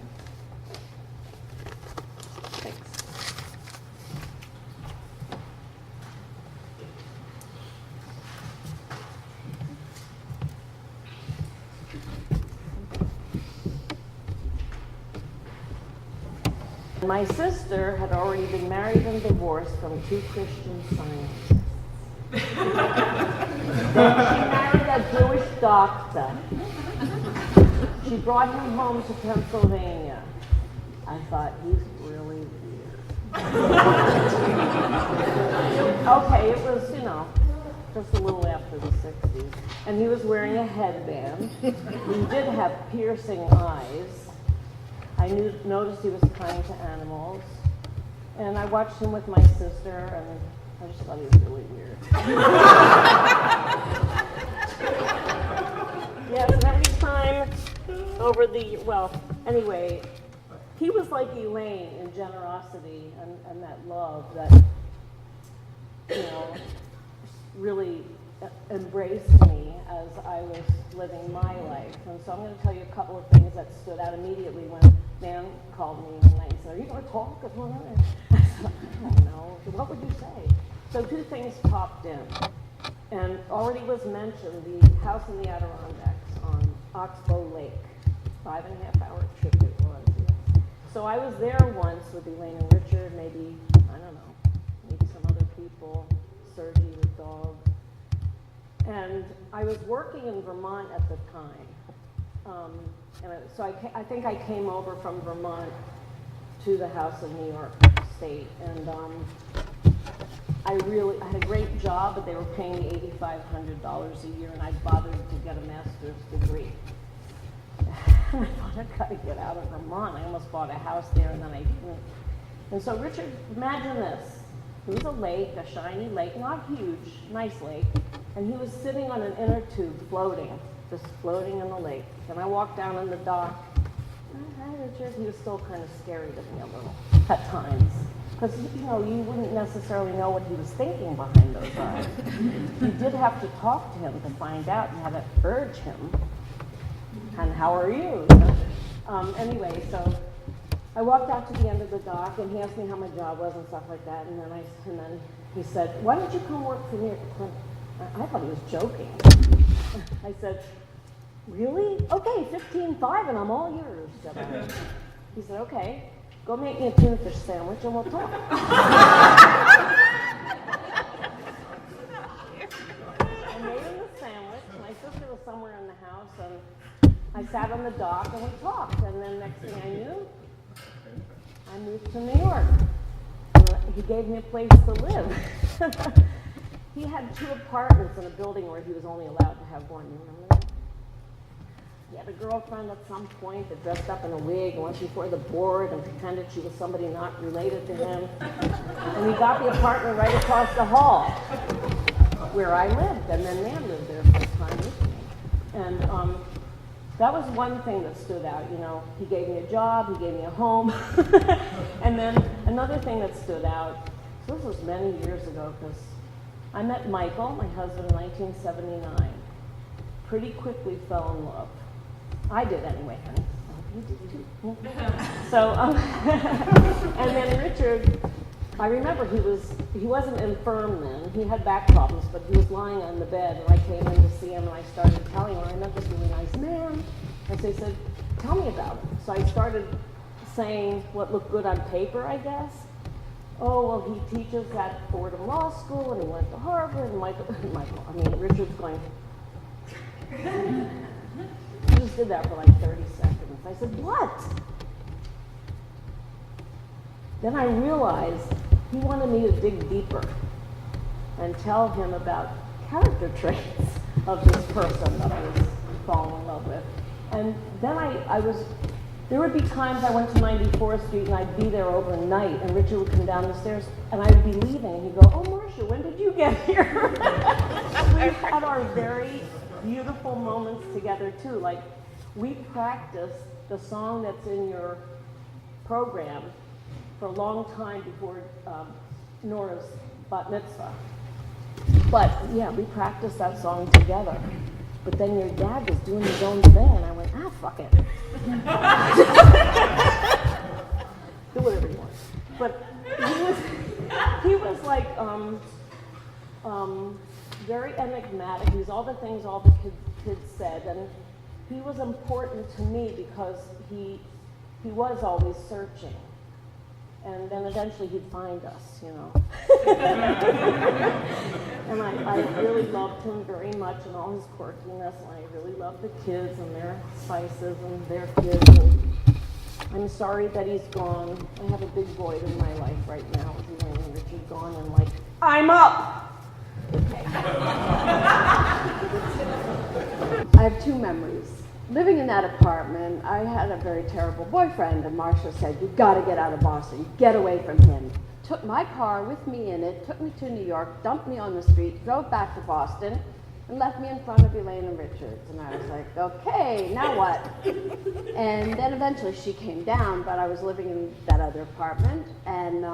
Thanks. My sister had already been married and divorced from 2 Christian Scientists. Then she married a Jewish doctor. She brought him home to Pennsylvania. I thought, he's really weird. Okay, it was, just a little after the 60s. And he was wearing a headband. He did have piercing eyes. I noticed he was kind to animals. And I watched him with my sister, and I just thought he was really weird. Yes, and every time over anyway, he was like Elaine in generosity and that love that, really embraced me as I was living my life. And so I'm going to tell you a couple of things that stood out immediately when Dan called me one night and said, "Are you going to talk?" I said, "I don't know. What would you say?" So 2 things popped in. And already was mentioned the house in the Adirondacks on Oxbow Lake. 5.5-hour trip it was. Yes. So I was there once with Elaine and Richard, maybe some other people, Sergi with dog. And I was working in Vermont at the time. I think I came over from Vermont to the house in New York State. And I had a great job, but they were paying me $8,500 a year, and I bothered to get a master's degree. I thought, I've got to get out of Vermont. I almost bought a house there, and then I didn't. And so Richard, imagine this. It was a lake, a shiny lake, not huge, nice lake, and he was sitting on an inner tube just floating in the lake. And I walked down on the dock. Hi, Richard. He was still kind of scary to me a little at times. Because, you wouldn't necessarily know what he was thinking behind those eyes. You did have to talk to him to find out. You had to urge him. And how are you? Anyway, so I walked out to the end of the dock, and he asked me how my job was and stuff like that. And then he said, "Why don't you come work for me at the clinic?" I thought he was joking. I said, "Really? Okay, $15,500 and I'm all yours," said I. He said, "Okay, go make me a tuna fish sandwich and we'll talk." I made him the sandwich. My sister was somewhere in the house, and I sat on the dock and we talked. And then next thing I knew, I moved to New York. And he gave me a place to live. He had 2 apartments in a building where he was only allowed to have 1. You remember that? he had a girlfriend at some point that dressed up in a wig and went before the board and pretended she was somebody not related to him. And he got the apartment right across the hall where I lived, and then Nan lived there for a time with me. And that was one thing that stood out, you know. He gave me a job, he gave me a home. And then another thing that stood out, so this was many years ago, because I met Michael, my husband, in 1979. Pretty quickly fell in love. I did anyway, honey. I hope you did too. So, and then Richard, I remember he wasn't infirm then. He had back problems, but he was lying on the bed, and I came in to see him, and I started telling him, I met this really nice man. And so he said, tell me about it. So I started saying what looked good on paper, I guess. Oh, well, he teaches at Fordham Law School, and he went to Harvard, and Richard's going, he just did that for like 30 seconds. I said, what? Then I realized he wanted me to dig deeper and tell him about character traits of this person that I was falling in love with. And then there would be times I went to 94th Street and I'd be there overnight, and Richard would come down the stairs and I'd be leaving and he'd go, oh, Marcia, when did you get here? We had our very beautiful moments together too. Like, we practiced the song that's in your program for a long time before Nora's bat mitzvah. But yeah, we practiced that song together. But then your dad was doing his own thing, and I went, fuck it. Do whatever you want. But he was like very enigmatic. He's all the things all the kids said, and he was important to me because he was always searching. And then eventually he'd find us, you know. And I really loved him very much and all his quirkiness, and I really loved the kids and their spices and their kids. And I'm sorry that he's gone. I have a big void in my life right now with Elaine and Richard gone, and like, I'm up! Okay. I have two memories. Living in that apartment, I had a very terrible boyfriend, and Marcia said, you've got to get out of Boston, get away from him. Took my car with me in it, took me to New York, dumped me on the street, drove back to Boston, and left me in front of Elaine and Richards. And I was like, okay, now what? And then eventually she came down, but I was living in that other apartment, and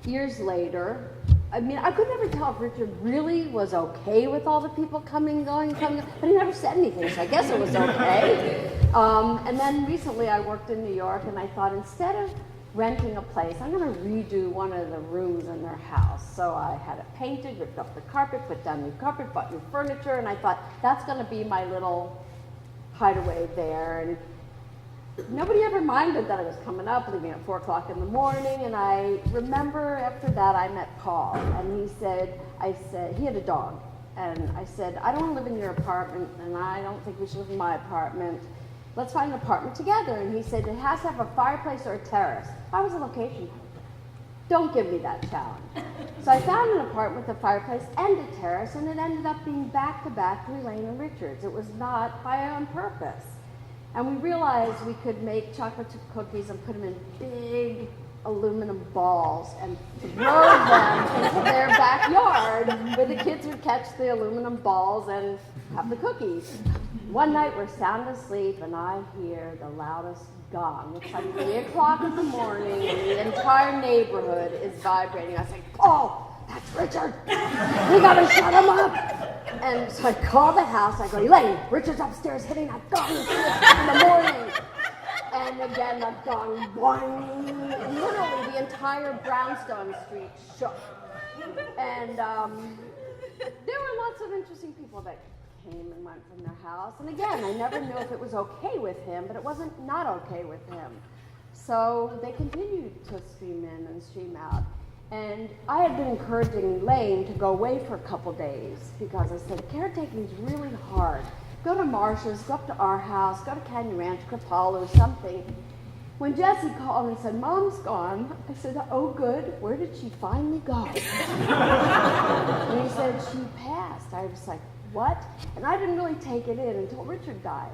years later, I mean, I could never tell if Richard really was okay with all the people coming, going, but he never said anything, so I guess it was okay. And then recently I worked in New York, and I thought instead of renting a place, I'm going to redo one of the rooms in their house. So I had it painted, ripped up the carpet, put down new carpet, bought new furniture, and I thought that's going to be my little hideaway there. And nobody ever minded that I was coming up, leaving at 4 o'clock in the morning, and I remember after that I met Paul, and I said, he had a dog, and I said, I don't want to live in your apartment, and I don't think we should live in my apartment. Let's find an apartment together. And he said, it has to have a fireplace or a terrace. I was a location hunter. Don't give me that challenge. So I found an apartment with a fireplace and a terrace, and it ended up being back-to-back to Elaine and Richards. It was not on purpose. And we realized we could make chocolate chip cookies and put them in big aluminum balls and throw them into their backyard where the kids would catch the aluminum balls and have the cookies. One night we're sound asleep and I hear the loudest gong. It's like 3 o'clock in the morning and the entire neighborhood is vibrating. I say, Paul, that's Richard. We gotta shut him up. And so I call the house. I go, Elaine, Richard's upstairs hitting that gong in the morning. And again, that gong, boing. Literally, the entire Brownstone Street shook. And there were lots of interesting people that came and went from their house. And again, I never knew if it was okay with him, but it wasn't not okay with him. So they continued to stream in and stream out. And I had been encouraging Elaine to go away for a couple days because I said, caretaking is really hard. Go to Marcia's, go up to our house, go to Canyon Ranch, Kripalu, something. When Jesse called and said, Mom's gone, I said, oh good, where did she finally go? And he said, she passed. I was like, what? And I didn't really take it in until Richard died.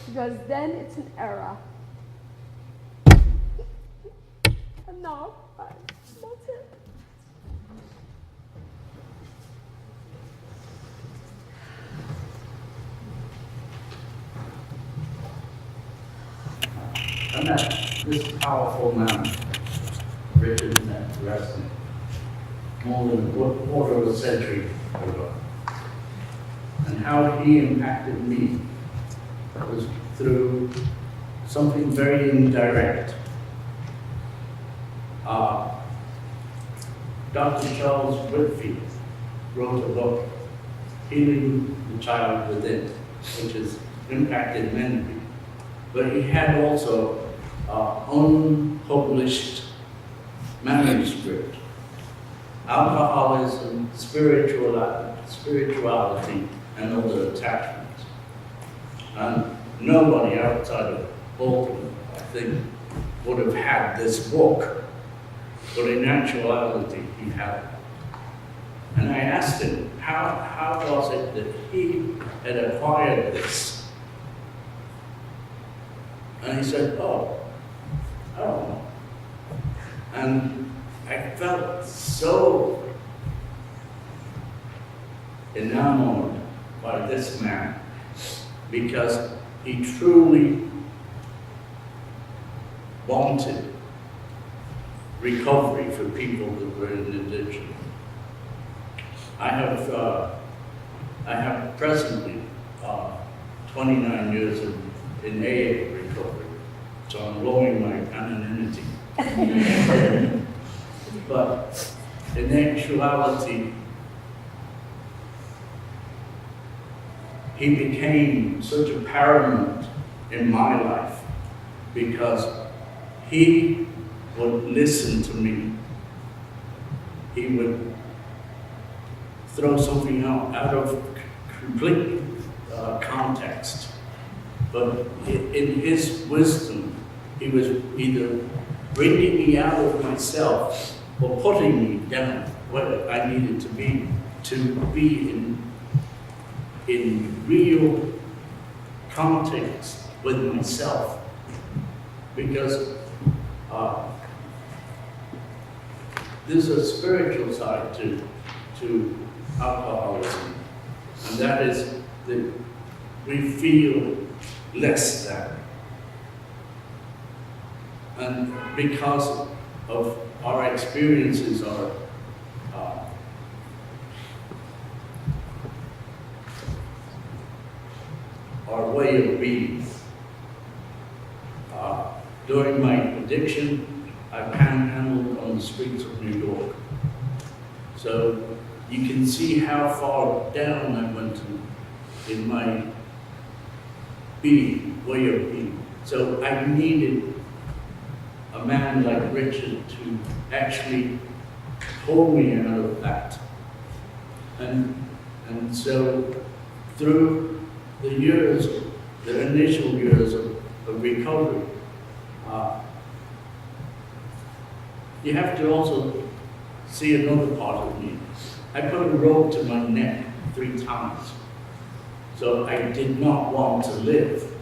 Because then it's an era. And now, that's it. I met this powerful man, Richard Resnick, more than a quarter of a century ago. And how he impacted me was through something very indirect. Dr. Charles Whitfield wrote a book, Healing the Child Within, which has impacted many people. But he had also unpublished manuscript, Alcoholism, Spirituality, and Other Attachments. And nobody outside of Baltimore, I think, would have had this book, but in actuality, he had it. And I asked him, how was it that he had acquired this? And he said, oh, I don't know. And I felt so enamored by this man because he truly wanted recovery for people that were in addiction. I have presently 29 years in AA recovery, so I'm lowering my anonymity. But in actuality, he became such a paramount in my life because he would listen to me. He would throw something out of complete context. But in his wisdom, he was either bringing me out of myself or putting me down where I needed to be in real context with myself. Because there's a spiritual side to alcoholism, and that is that we feel less than. And because of our experiences, our way of being. During my addiction, I panhandled on the streets of New York. So you can see how far down I went in my way of being. So I needed a man like Richard to actually pull me out of that. And so through the years, the initial years of recovery, you have to also see another part of me. I put a rope to my neck 3 times. So I did not want to live.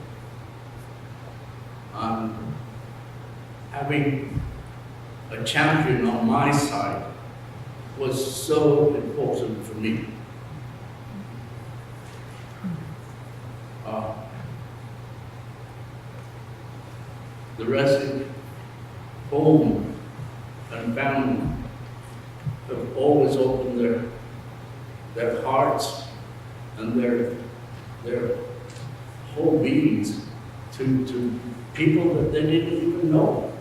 Having a champion on my side was so important for me. The Resnick home and family have always opened their hearts and their whole beings to people that they didn't even know.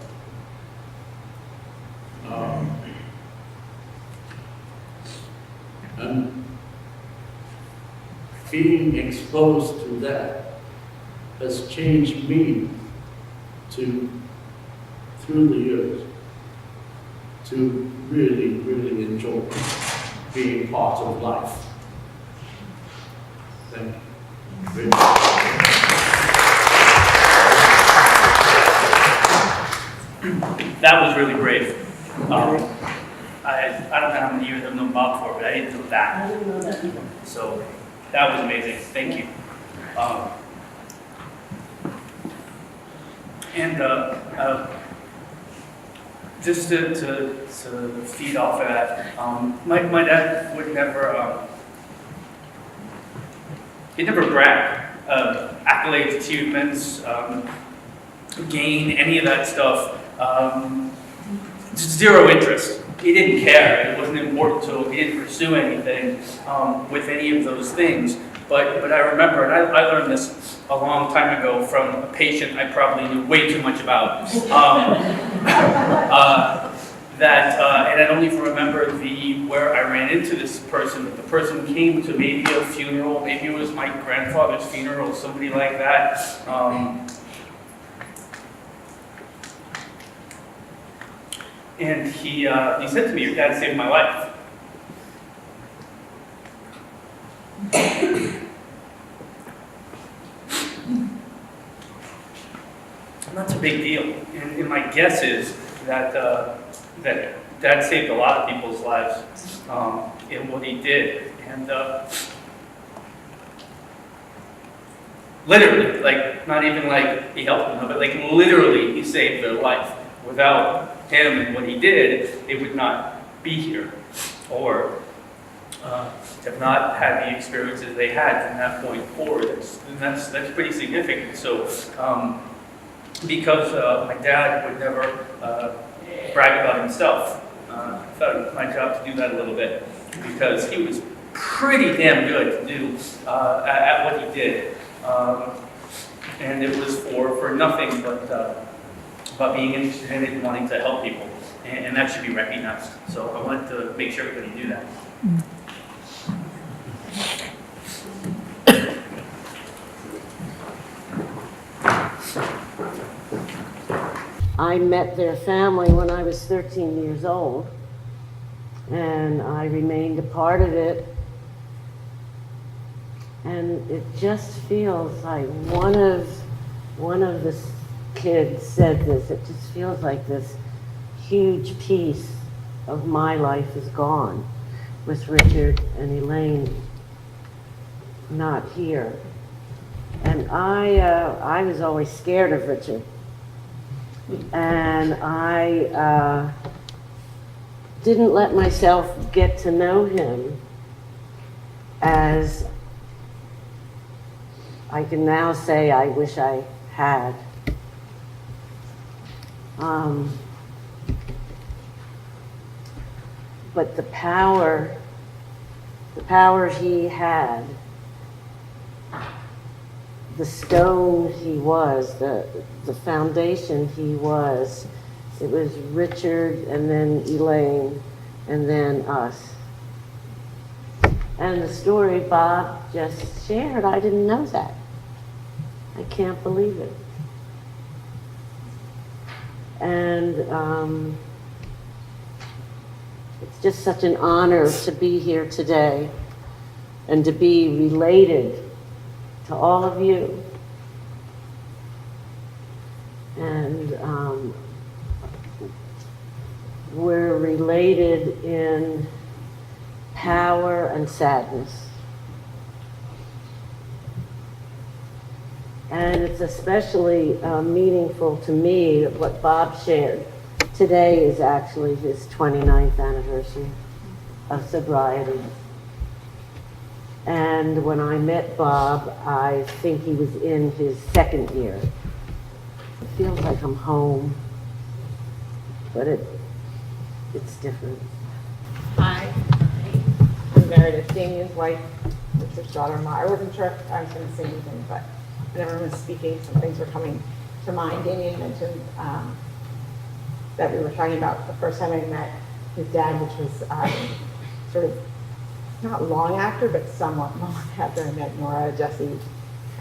And being exposed to that has changed me through the years to really, really enjoy being part of life. Thank you. That was really brave. I don't know how many years I've known Bob for, but I didn't do that. I didn't know that either. So That was amazing. Thank you. And just to feed off of that, my dad would never, he never bragged. Accolades, achievements, gain, any of that stuff. Zero interest. He didn't care. It wasn't important to him. He didn't pursue anything with any of those things. But I remember, and I learned this a long time ago from a patient I probably knew way too much about. And I don't even remember where I ran into this person. But the person came to maybe a funeral, maybe it was my grandfather's funeral, somebody like that. And he said to me, "Your dad saved my life." And that's a big deal. And my guess is that Dad saved a lot of people's lives in what he did. And literally, like, not even like he helped them, but like literally he saved their life. Without him and what he did, they would not be here, or have not had the experiences they had from that point forward. And that's pretty significant. So, because my dad would never brag about himself, I thought it was my job to do that a little bit, because he was pretty damn good to do at what he did, and it was for nothing but being interested in it and wanting to help people, and that should be recognized. So I wanted to make sure everybody knew that. I met their family when I was 13 years old, and I remained a part of it. And it just feels like one of the kids said this. It just feels like this huge piece of my life is gone, with Richard and Elaine not here. And I was always scared of Richard. And I didn't let myself get to know him as I can now say I wish I had. But the power he had, the stone he was, the foundation he was, it was Richard and then Elaine and then us. And the story Bob just shared, I didn't know that. I can't believe it. And it's just such an honor to be here today and to be related to all of you. And we're related in power and sadness. And it's especially meaningful to me what Bob shared. Today is actually his 29th anniversary of sobriety. And when I met Bob, I think he was in his second year. It feels like I'm home, but it's different. Hi, I'm Meredith, Damien's wife, Richard's daughter-in-law. I wasn't sure if I was going to say anything, but when everyone was speaking, some things were coming to mind. Damien mentioned that we were talking about the first time I met his dad, which was sort of not long after, but somewhat long after I met Nora, Jesse,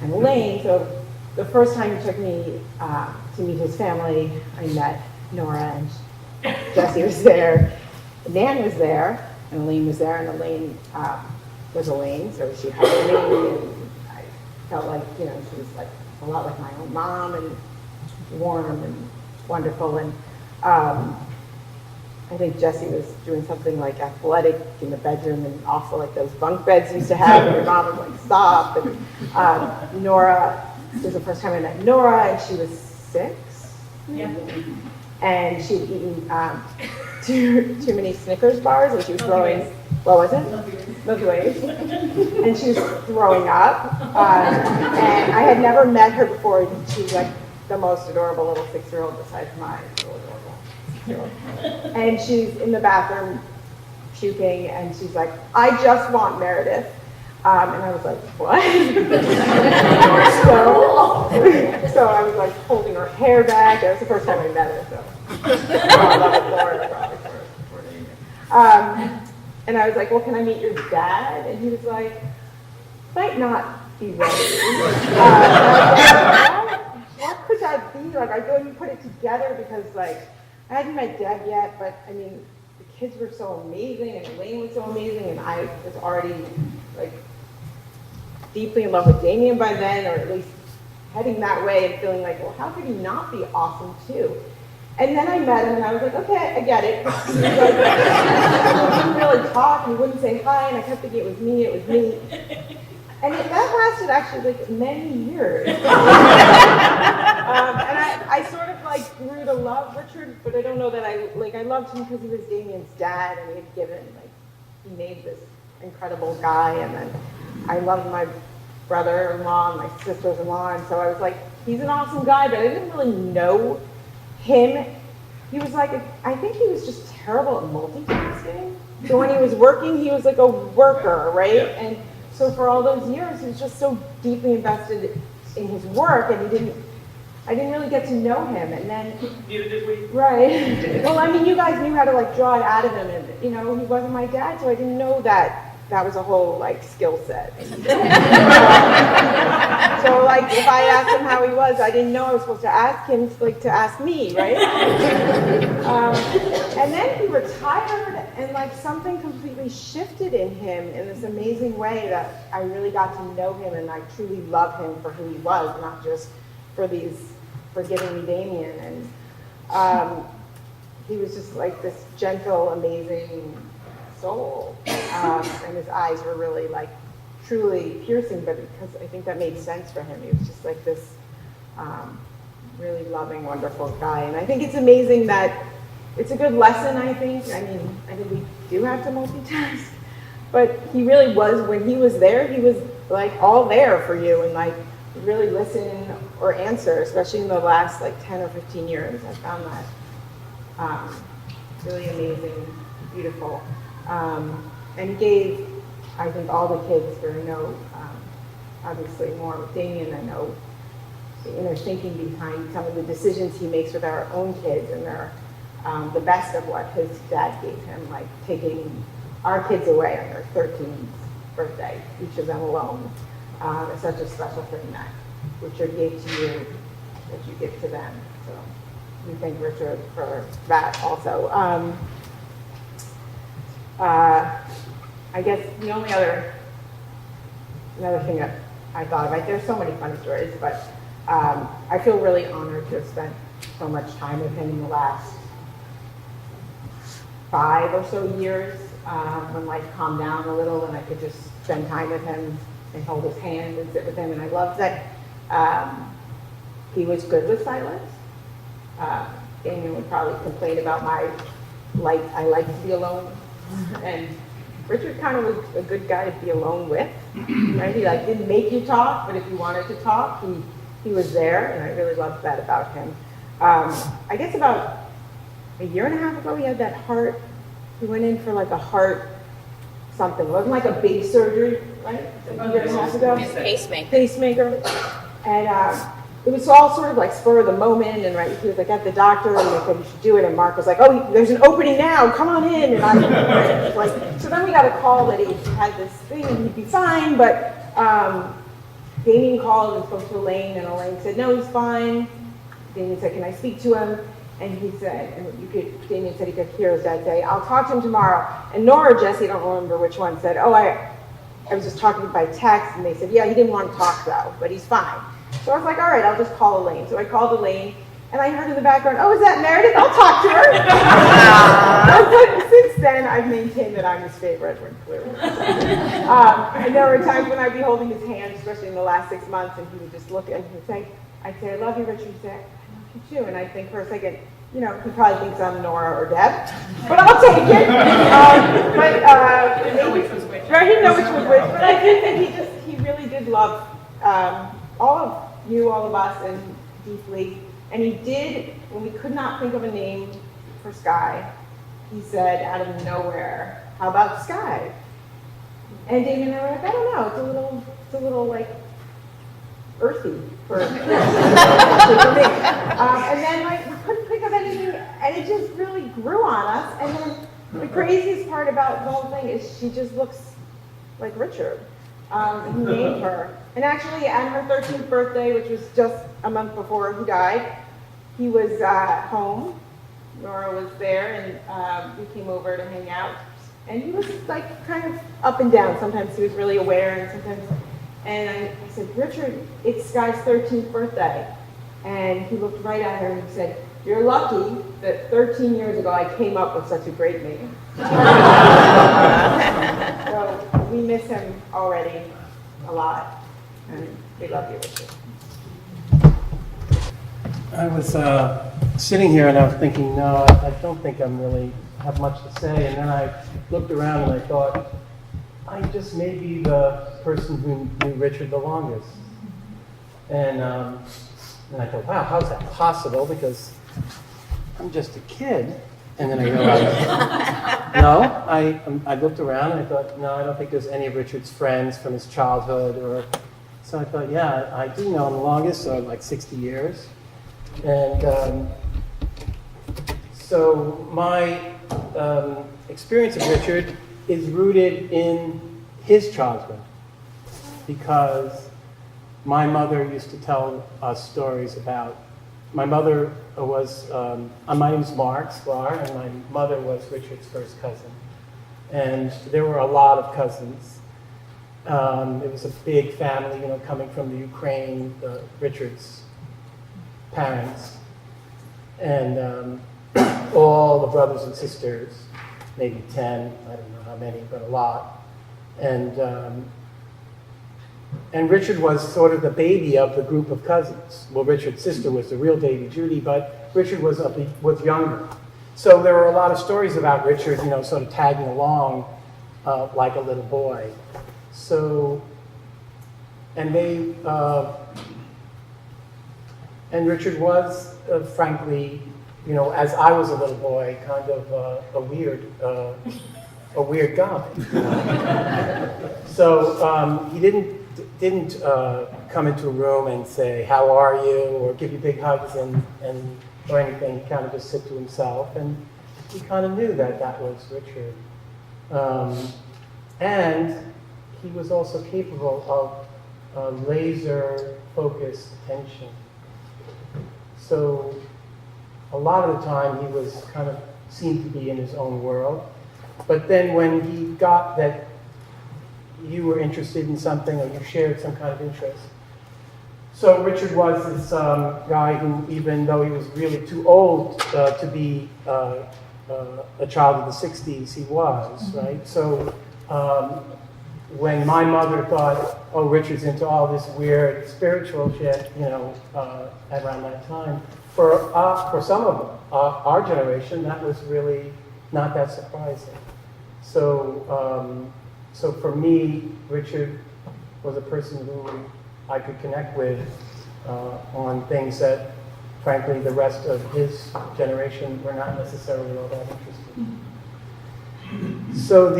and Elaine. So the first time he took me to meet his family, I met Nora, and Jesse was there, Nan was there, and Elaine was there, and Elaine was Elaine, so she hugged me, and I felt like, she was like a lot like my own mom, and warm and wonderful. And I think Jesse was doing something like athletic in the bedroom, and also like those bunk beds you used to have, and your mom was like, stop. And Nora, it was the first time I met Nora, and she was 6, maybe? And she had eaten too many Snickers bars, and she was throwing, what was it? Milky Ways. And she was throwing up. And I had never met her before, and she was like the most adorable little 6-year-old besides mine. So adorable 6-year-old. And she's in the bathroom puking, and she's like, I just want Meredith. And I was like, what? So I was like holding her hair back. That was the first time I met her, so. I love it, Laura, probably for and I was like, well, can I meet your dad? And he was like, might not be ready. And I was like, what could that be? Like, I couldn't put it together because, like, I hadn't met Deb yet, but I mean, the kids were so amazing, and Elaine was so amazing, and I was already, like, deeply in love with Damien by then, or at least heading that way and feeling like, well, how could he not be awesome too? And then I met him, and I was like, okay, I get it. He was like, he didn't really talk, and he wouldn't say hi, and I kept thinking it was me. And that lasted actually like many years. And I sort of like grew to love Richard, but I don't know that I loved him because he was Damien's dad, and he made this incredible guy, and then I loved my brother-in-law and my sisters-in-law, and so I was like, he's an awesome guy, but I didn't really know him. He was like, I think he was just terrible at multitasking. So when he was working, he was like a worker, right? Yeah. And so for all those years, he was just so deeply invested in his work, and I didn't really get to know him. And then, neither did we. Right. Well, I mean, you guys knew how to like draw it out of him, and he wasn't my dad, so I didn't know that was a whole like skill set. So like if I asked him how he was, I didn't know I was supposed to ask him to ask me, right? And then he retired, and like something completely shifted in him in this amazing way that I really got to know him, and I truly love him for who he was, not just for giving me Damien. And he was just like this gentle, amazing soul, and his eyes were really like truly piercing, but because I think that made sense for him. He was just like this really loving, wonderful guy. And I think it's amazing that it's a good lesson, I think. I mean, I think we do have to multitask, but he really was, when he was there, he was like all there for you, and like really listen or answer, especially in the last like 10 or 15 years. I found that really amazing, beautiful. And he gave, I think, all the kids, there I know, obviously more with Damien, I know the inner thinking behind some of the decisions he makes with our own kids, and they're the best of what his dad gave him, like taking our kids away on their 13th birthday, each of them alone. It's such a special thing that Richard gave to you, that you give to them. So we thank Richard for that also. I guess the only another thing that I thought about, there's so many funny stories, but I feel really honored to have spent so much time with him in the last 5 or so years, when life calmed down a little and I could just spend time with him and hold his hand and sit with him. And I love that he was good with silence. Damien would probably complain about I like to be alone. And Richard kind of was a good guy to be alone with, right? He like didn't make you talk, but if you wanted to talk, he was there, and I really loved that about him. I guess about a year and a half ago, he had that heart. He went in for like a heart something. It wasn't like a big surgery, right? A year and a half ago. Pacemaker. And it was all sort of like spur of the moment, and right, he was like at the doctor, and they said you should do it, and Mark was like, oh, there's an opening now, come on in, and I was like, so then we got a call that he had this thing, and he'd be fine, but Damien called and spoke to Elaine, and Elaine said, no, he's fine. Damien said, can I speak to him? And he said, Damien said he could hear his dad say, I'll talk to him tomorrow. And Nora or Jesse, I don't remember which one, said, oh, I was just talking by text, and they said, yeah, he didn't want to talk though, but he's fine. So I was like, all right, I'll just call Elaine. So I called Elaine, And I heard in the background, oh, is that Meredith? I'll talk to her. But since then, I've maintained that I'm his favorite, clearly. And there were times when I'd be holding his hand, especially in the last 6 months, and he would just look and he'd say, I'd say, I love you, Richard. He'd say, I love you too. And I think for a second, you know, he probably thinks I'm Nora or Deb, but I'll take it. Right, he didn't know which was which. But I do think he really did love all of you, all of us, and deeply. And he did, when we could not think of a name for Sky, he said out of nowhere, how about Sky? And Damien and I were like, I don't know, it's a little like earthy for me. And then like we couldn't think of anything, and it just really grew on us. And then the craziest part about the whole thing is she just looks like Richard. He named her. And actually, at her 13th birthday, which was just a month before he died, he was home. Nora was there, and we came over to hang out. And he was like kind of up and down. Sometimes he was really aware, and sometimes. And I said, Richard, it's Sky's 13th birthday. And he looked right at her and he said, you're lucky that 13 years ago I came up with such a great name. So we miss him already a lot. And we love you, Richard. I was sitting here and I was thinking, no, I don't think I'm really have much to say. And then I looked around and I thought, I just may be the person who knew Richard the longest. And I thought, wow, how's that possible? Because I'm just a kid. And then I realized, no, I looked around and I thought, no, I don't think there's any of Richard's friends from his childhood. So I thought, yeah, I do know him the longest, so like 60 years. And so my experience of Richard is rooted in his childhood, because my mother used to tell us stories about, my mother was, my name's Mark Sklar, and my mother was Richard's first cousin. And there were a lot of cousins. It was a big family, you know, coming from the Ukraine, Richard's parents, and all the brothers and sisters, maybe 10, I don't know how many, but a lot. And Richard was sort of the baby of the group of cousins. Well, Richard's sister was the real baby, Judy, but Richard was younger. So there were a lot of stories about Richard, you know, sort of tagging along like a little boy. So, and Richard was, frankly, you know, as I was a little boy, kind of a weird guy. So he didn't come into a room and say, "How are you?" or give you big hugs or anything. He kind of just sit to himself, and we kind of knew that was Richard. And he was also capable of laser-focused attention. So a lot of the time he was kind of seemed to be in his own world. But then when he got that you were interested in something or you shared some kind of interest. So Richard was this guy who, even though he was really too old to be a child of the 60s, he was, right? So when my mother thought, oh, Richard's into all this weird spiritual shit, you know, around that time, for some of our generation, that was really not that surprising. So, so for me, Richard was a person who I could connect with on things that, frankly, the rest of his generation were not necessarily all that interested in. So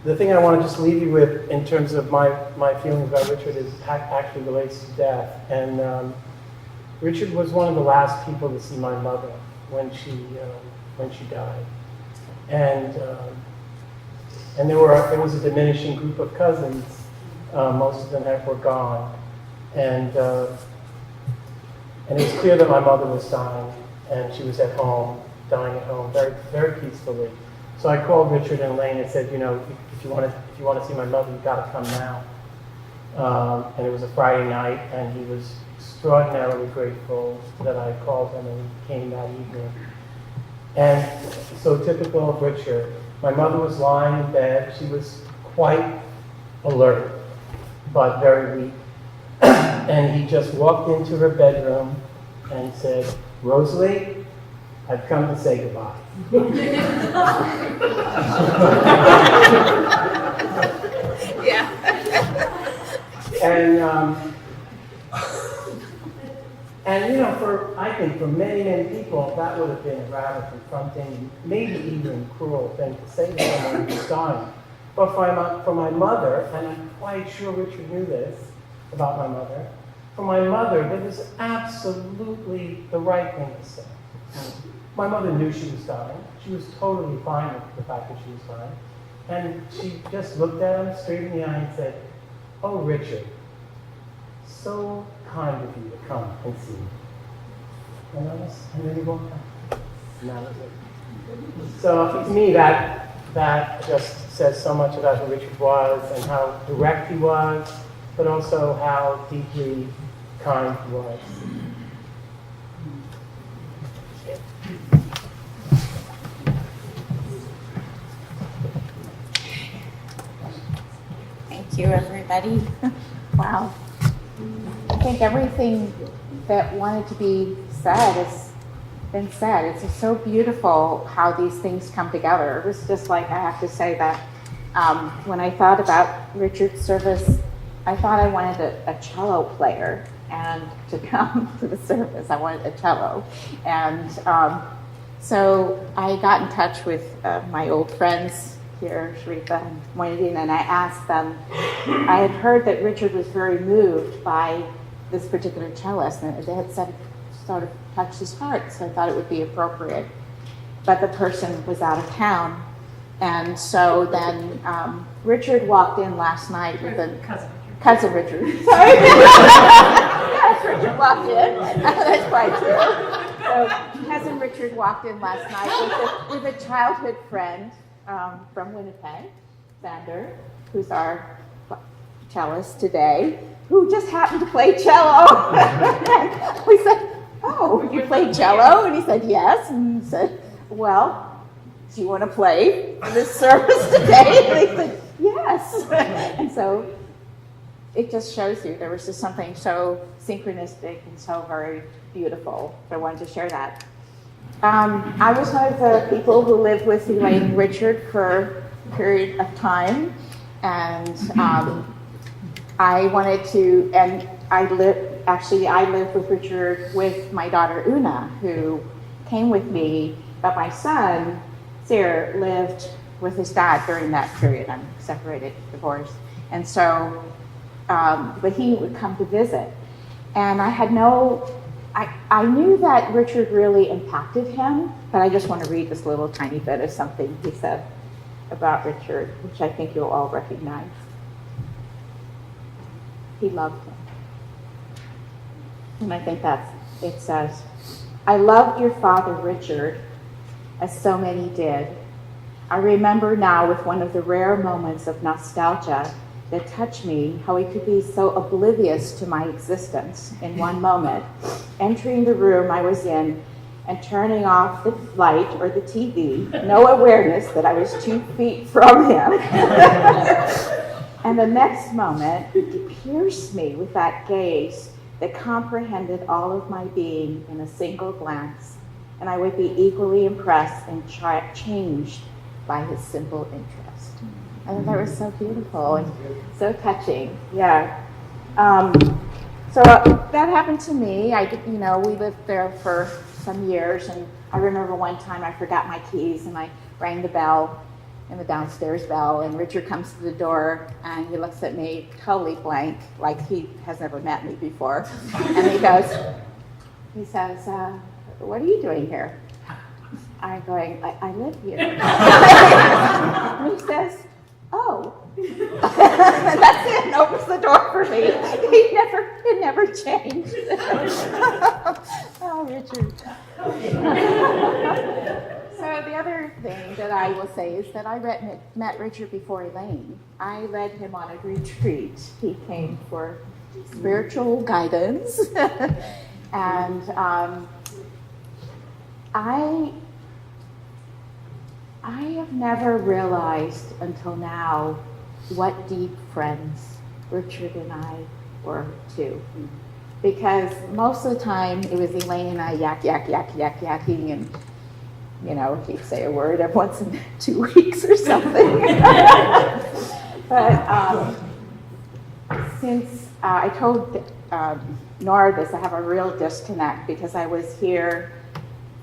the thing I want to just leave you with in terms of my feelings about Richard is actually relates to death. And Richard was one of the last people to see my mother when she died. And there was a diminishing group of cousins. Most of them were gone. And it was clear that my mother was dying, and she was at home, dying at home, very, very peacefully. So I called Richard and Elaine and said, you know, if you want to see my mother, you've got to come now. And it was a Friday night, and he was extraordinarily grateful that I called him and he came that evening. And so typical of Richard, my mother was lying in bed. She was quite alert, but very weak. And he just walked into her bedroom and said, "Rosalie, I've come to say goodbye." Yeah. And you know, I think for many, many people, that would have been a rather confronting, maybe even cruel thing to say to someone who's dying. But for my mother, and I'm quite sure Richard knew this about my mother, for my mother, that was absolutely the right thing to say. My mother knew she was dying. She was totally fine with the fact that she was dying. And she just looked at him straight in the eye and said, "Oh, Richard, so kind of you to come and see me." And then he walked out. And that was it. So to me, that just says so much about who Richard was and how direct he was, but also how deeply kind he was. Thank you, everybody. Wow. I think everything that wanted to be said has been said. It's just so beautiful how these things come together. It was just like, I have to say that when I thought about Richard's service, I thought I wanted a cello player and to come to the service. I wanted a cello. And so I got in touch with my old friends here, Sharifa and Moinudin, and I asked them, I had heard that Richard was very moved by this particular cellist, and they had said, sort of touched his heart, so I thought it would be appropriate. But the person was out of town, and so then Richard walked in last night with a cousin Richard. Sorry. Yes, Richard walked in. That's quite true. So cousin Richard walked in last night with a childhood friend from Winnipeg, Sander, who's our cellist today, who just happened to play cello. We said, "Oh, you play cello?" And he said, "Yes." And he said, "Well, do you want to play for this service today?" And he said, "Yes." And so it just shows you there was just something so synchronistic and so very beautiful. So I wanted to share that. I was one of the people who lived with Elaine and Richard for a period of time, and I wanted to, and I lived with Richard with my daughter Una, who came with me, but my son, Sir, lived with his dad during that period. I'm separated, divorced, and so, but he would come to visit, and I knew that Richard really impacted him, but I just want to read this little tiny bit of something he said about Richard, which I think you'll all recognize. He loved him. And I think it says, "I loved your father, Richard, as so many did. I remember now with one of the rare moments of nostalgia that touched me how he could be so oblivious to my existence in one moment, entering the room I was in and turning off the light or the TV, no awareness that I was 2 feet from him. And the next moment, he pierced me with that gaze that comprehended all of my being in a single glance, and I would be equally impressed and changed by his simple interest." I thought that was so beautiful and so touching. Yeah. So that happened to me. We lived there for some years, and I remember one time I forgot my keys, and I rang the bell, and the downstairs bell, and Richard comes to the door, and he looks at me totally blank, like he has never met me before, and he says, "What are you doing here?" I'm going, I live here. And he says, "Oh." That's it, and opens the door for me. It never changed. Oh, Richard. So the other thing that I will say is that I met Richard before Elaine. I led him on a retreat. He came for spiritual guidance. And I have never realized until now what deep friends Richard and I were too. Because most of the time it was Elaine and I yakking, and you know, he'd say a word every once in 2 weeks or something. But since I told Nora this, I have a real disconnect because I was here.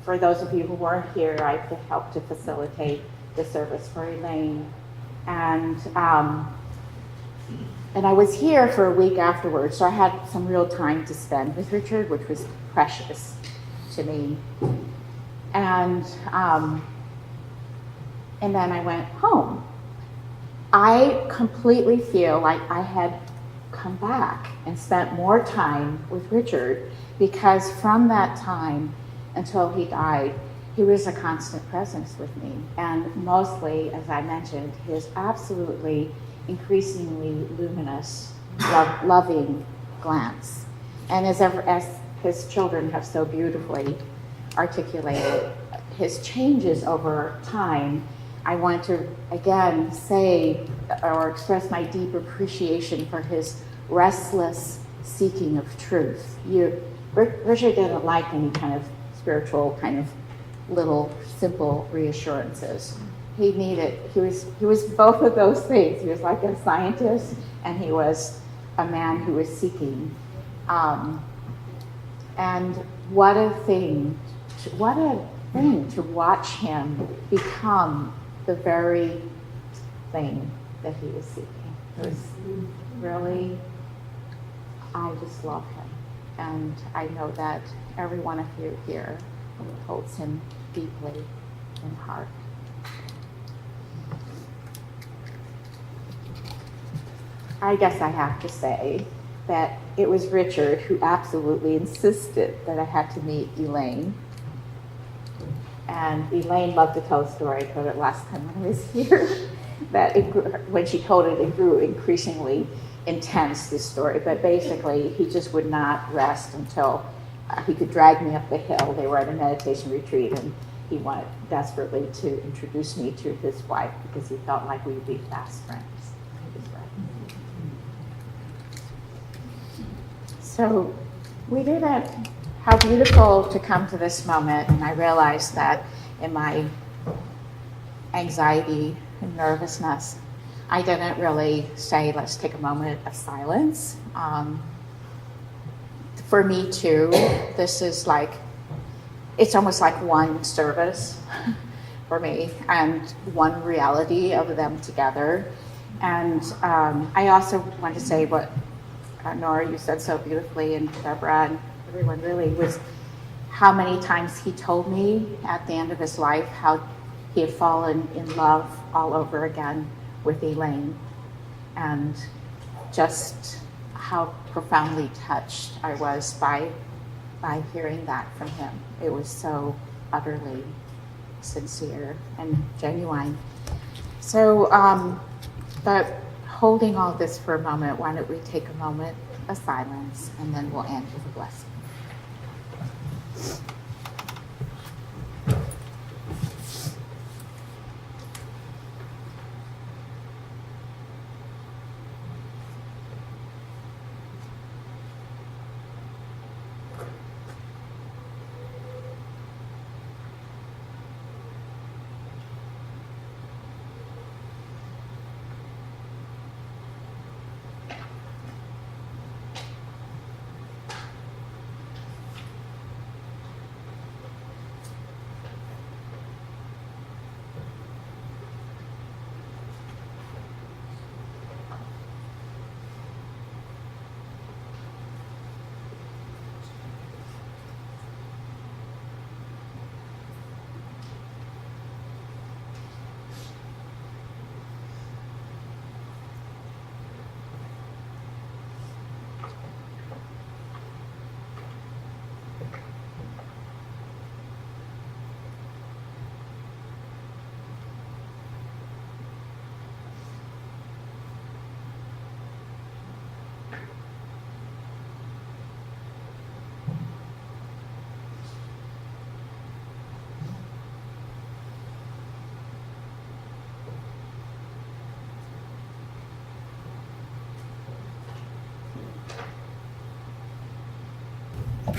For those of you who weren't here, I helped to facilitate the service for Elaine, and I was here for a week afterwards, so I had some real time to spend with Richard, which was precious to me. And then I went home. I completely feel like I had come back and spent more time with Richard, because from that time until he died, he was a constant presence with me. And mostly, as I mentioned, his absolutely increasingly luminous, loving glance. And as his children have so beautifully articulated, his changes over time, I want to again say or express my deep appreciation for his restless seeking of truth. Richard didn't like any kind of spiritual kind of little simple reassurances. He was both of those things. He was like a scientist, and he was a man who was seeking. And what a thing to watch him become the very thing that he was seeking. It was really, I just love him. And I know that every one of you here holds him deeply in heart. I guess I have to say that it was Richard who absolutely insisted that I had to meet Elaine. And Elaine loved to tell a story. I told it last time when I was here, that when she told it grew increasingly intense, this story. But basically, he just would not rest until he could drag me up the hill. They were at a meditation retreat, and he wanted desperately to introduce me to his wife because he felt like we would be fast friends. He was right. So we did it. How beautiful to come to this moment, and I realized that in my anxiety and nervousness, I didn't really say, let's take a moment of silence. For me too, this is like, it's almost like one service for me and one reality of them together. And I also want to say what Nora, you said so beautifully, and Deborah and everyone really, was how many times he told me at the end of his life how he had fallen in love all over again with Elaine, and just how profoundly touched I was by hearing that from him. It was so utterly sincere and genuine. So, but holding all this for a moment, why don't we take a moment of silence, and then we'll end with a blessing.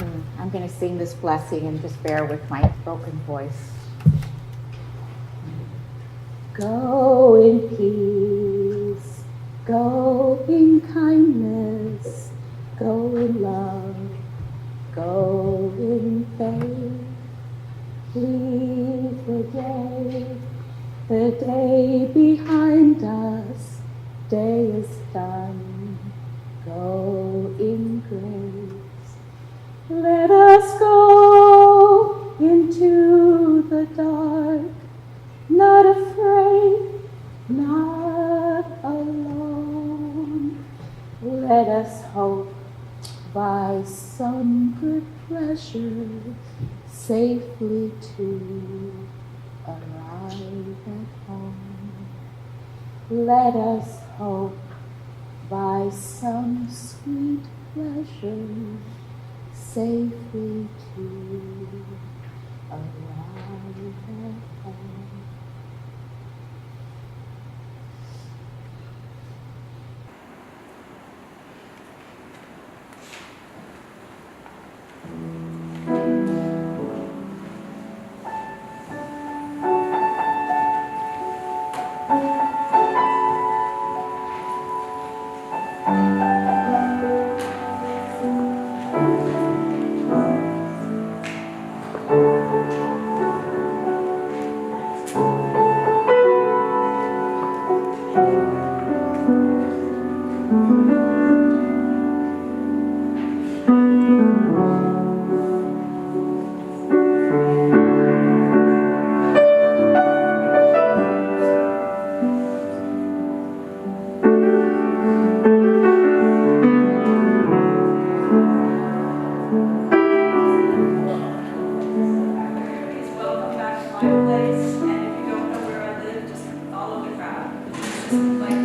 I'm going to sing this blessing and just bear with my broken voice. Go in peace, go in kindness, go in love, go in faith. Leave the day behind us, day is done. Go in grace. Let us go into the dark, not afraid, not alone. Let us hope by some good pleasure safely to arrive at home. Let us hope by some sweet pleasure safely to arrive at home. Welcome back to my place, and if you don't know where I live, just follow the crowd. It's just like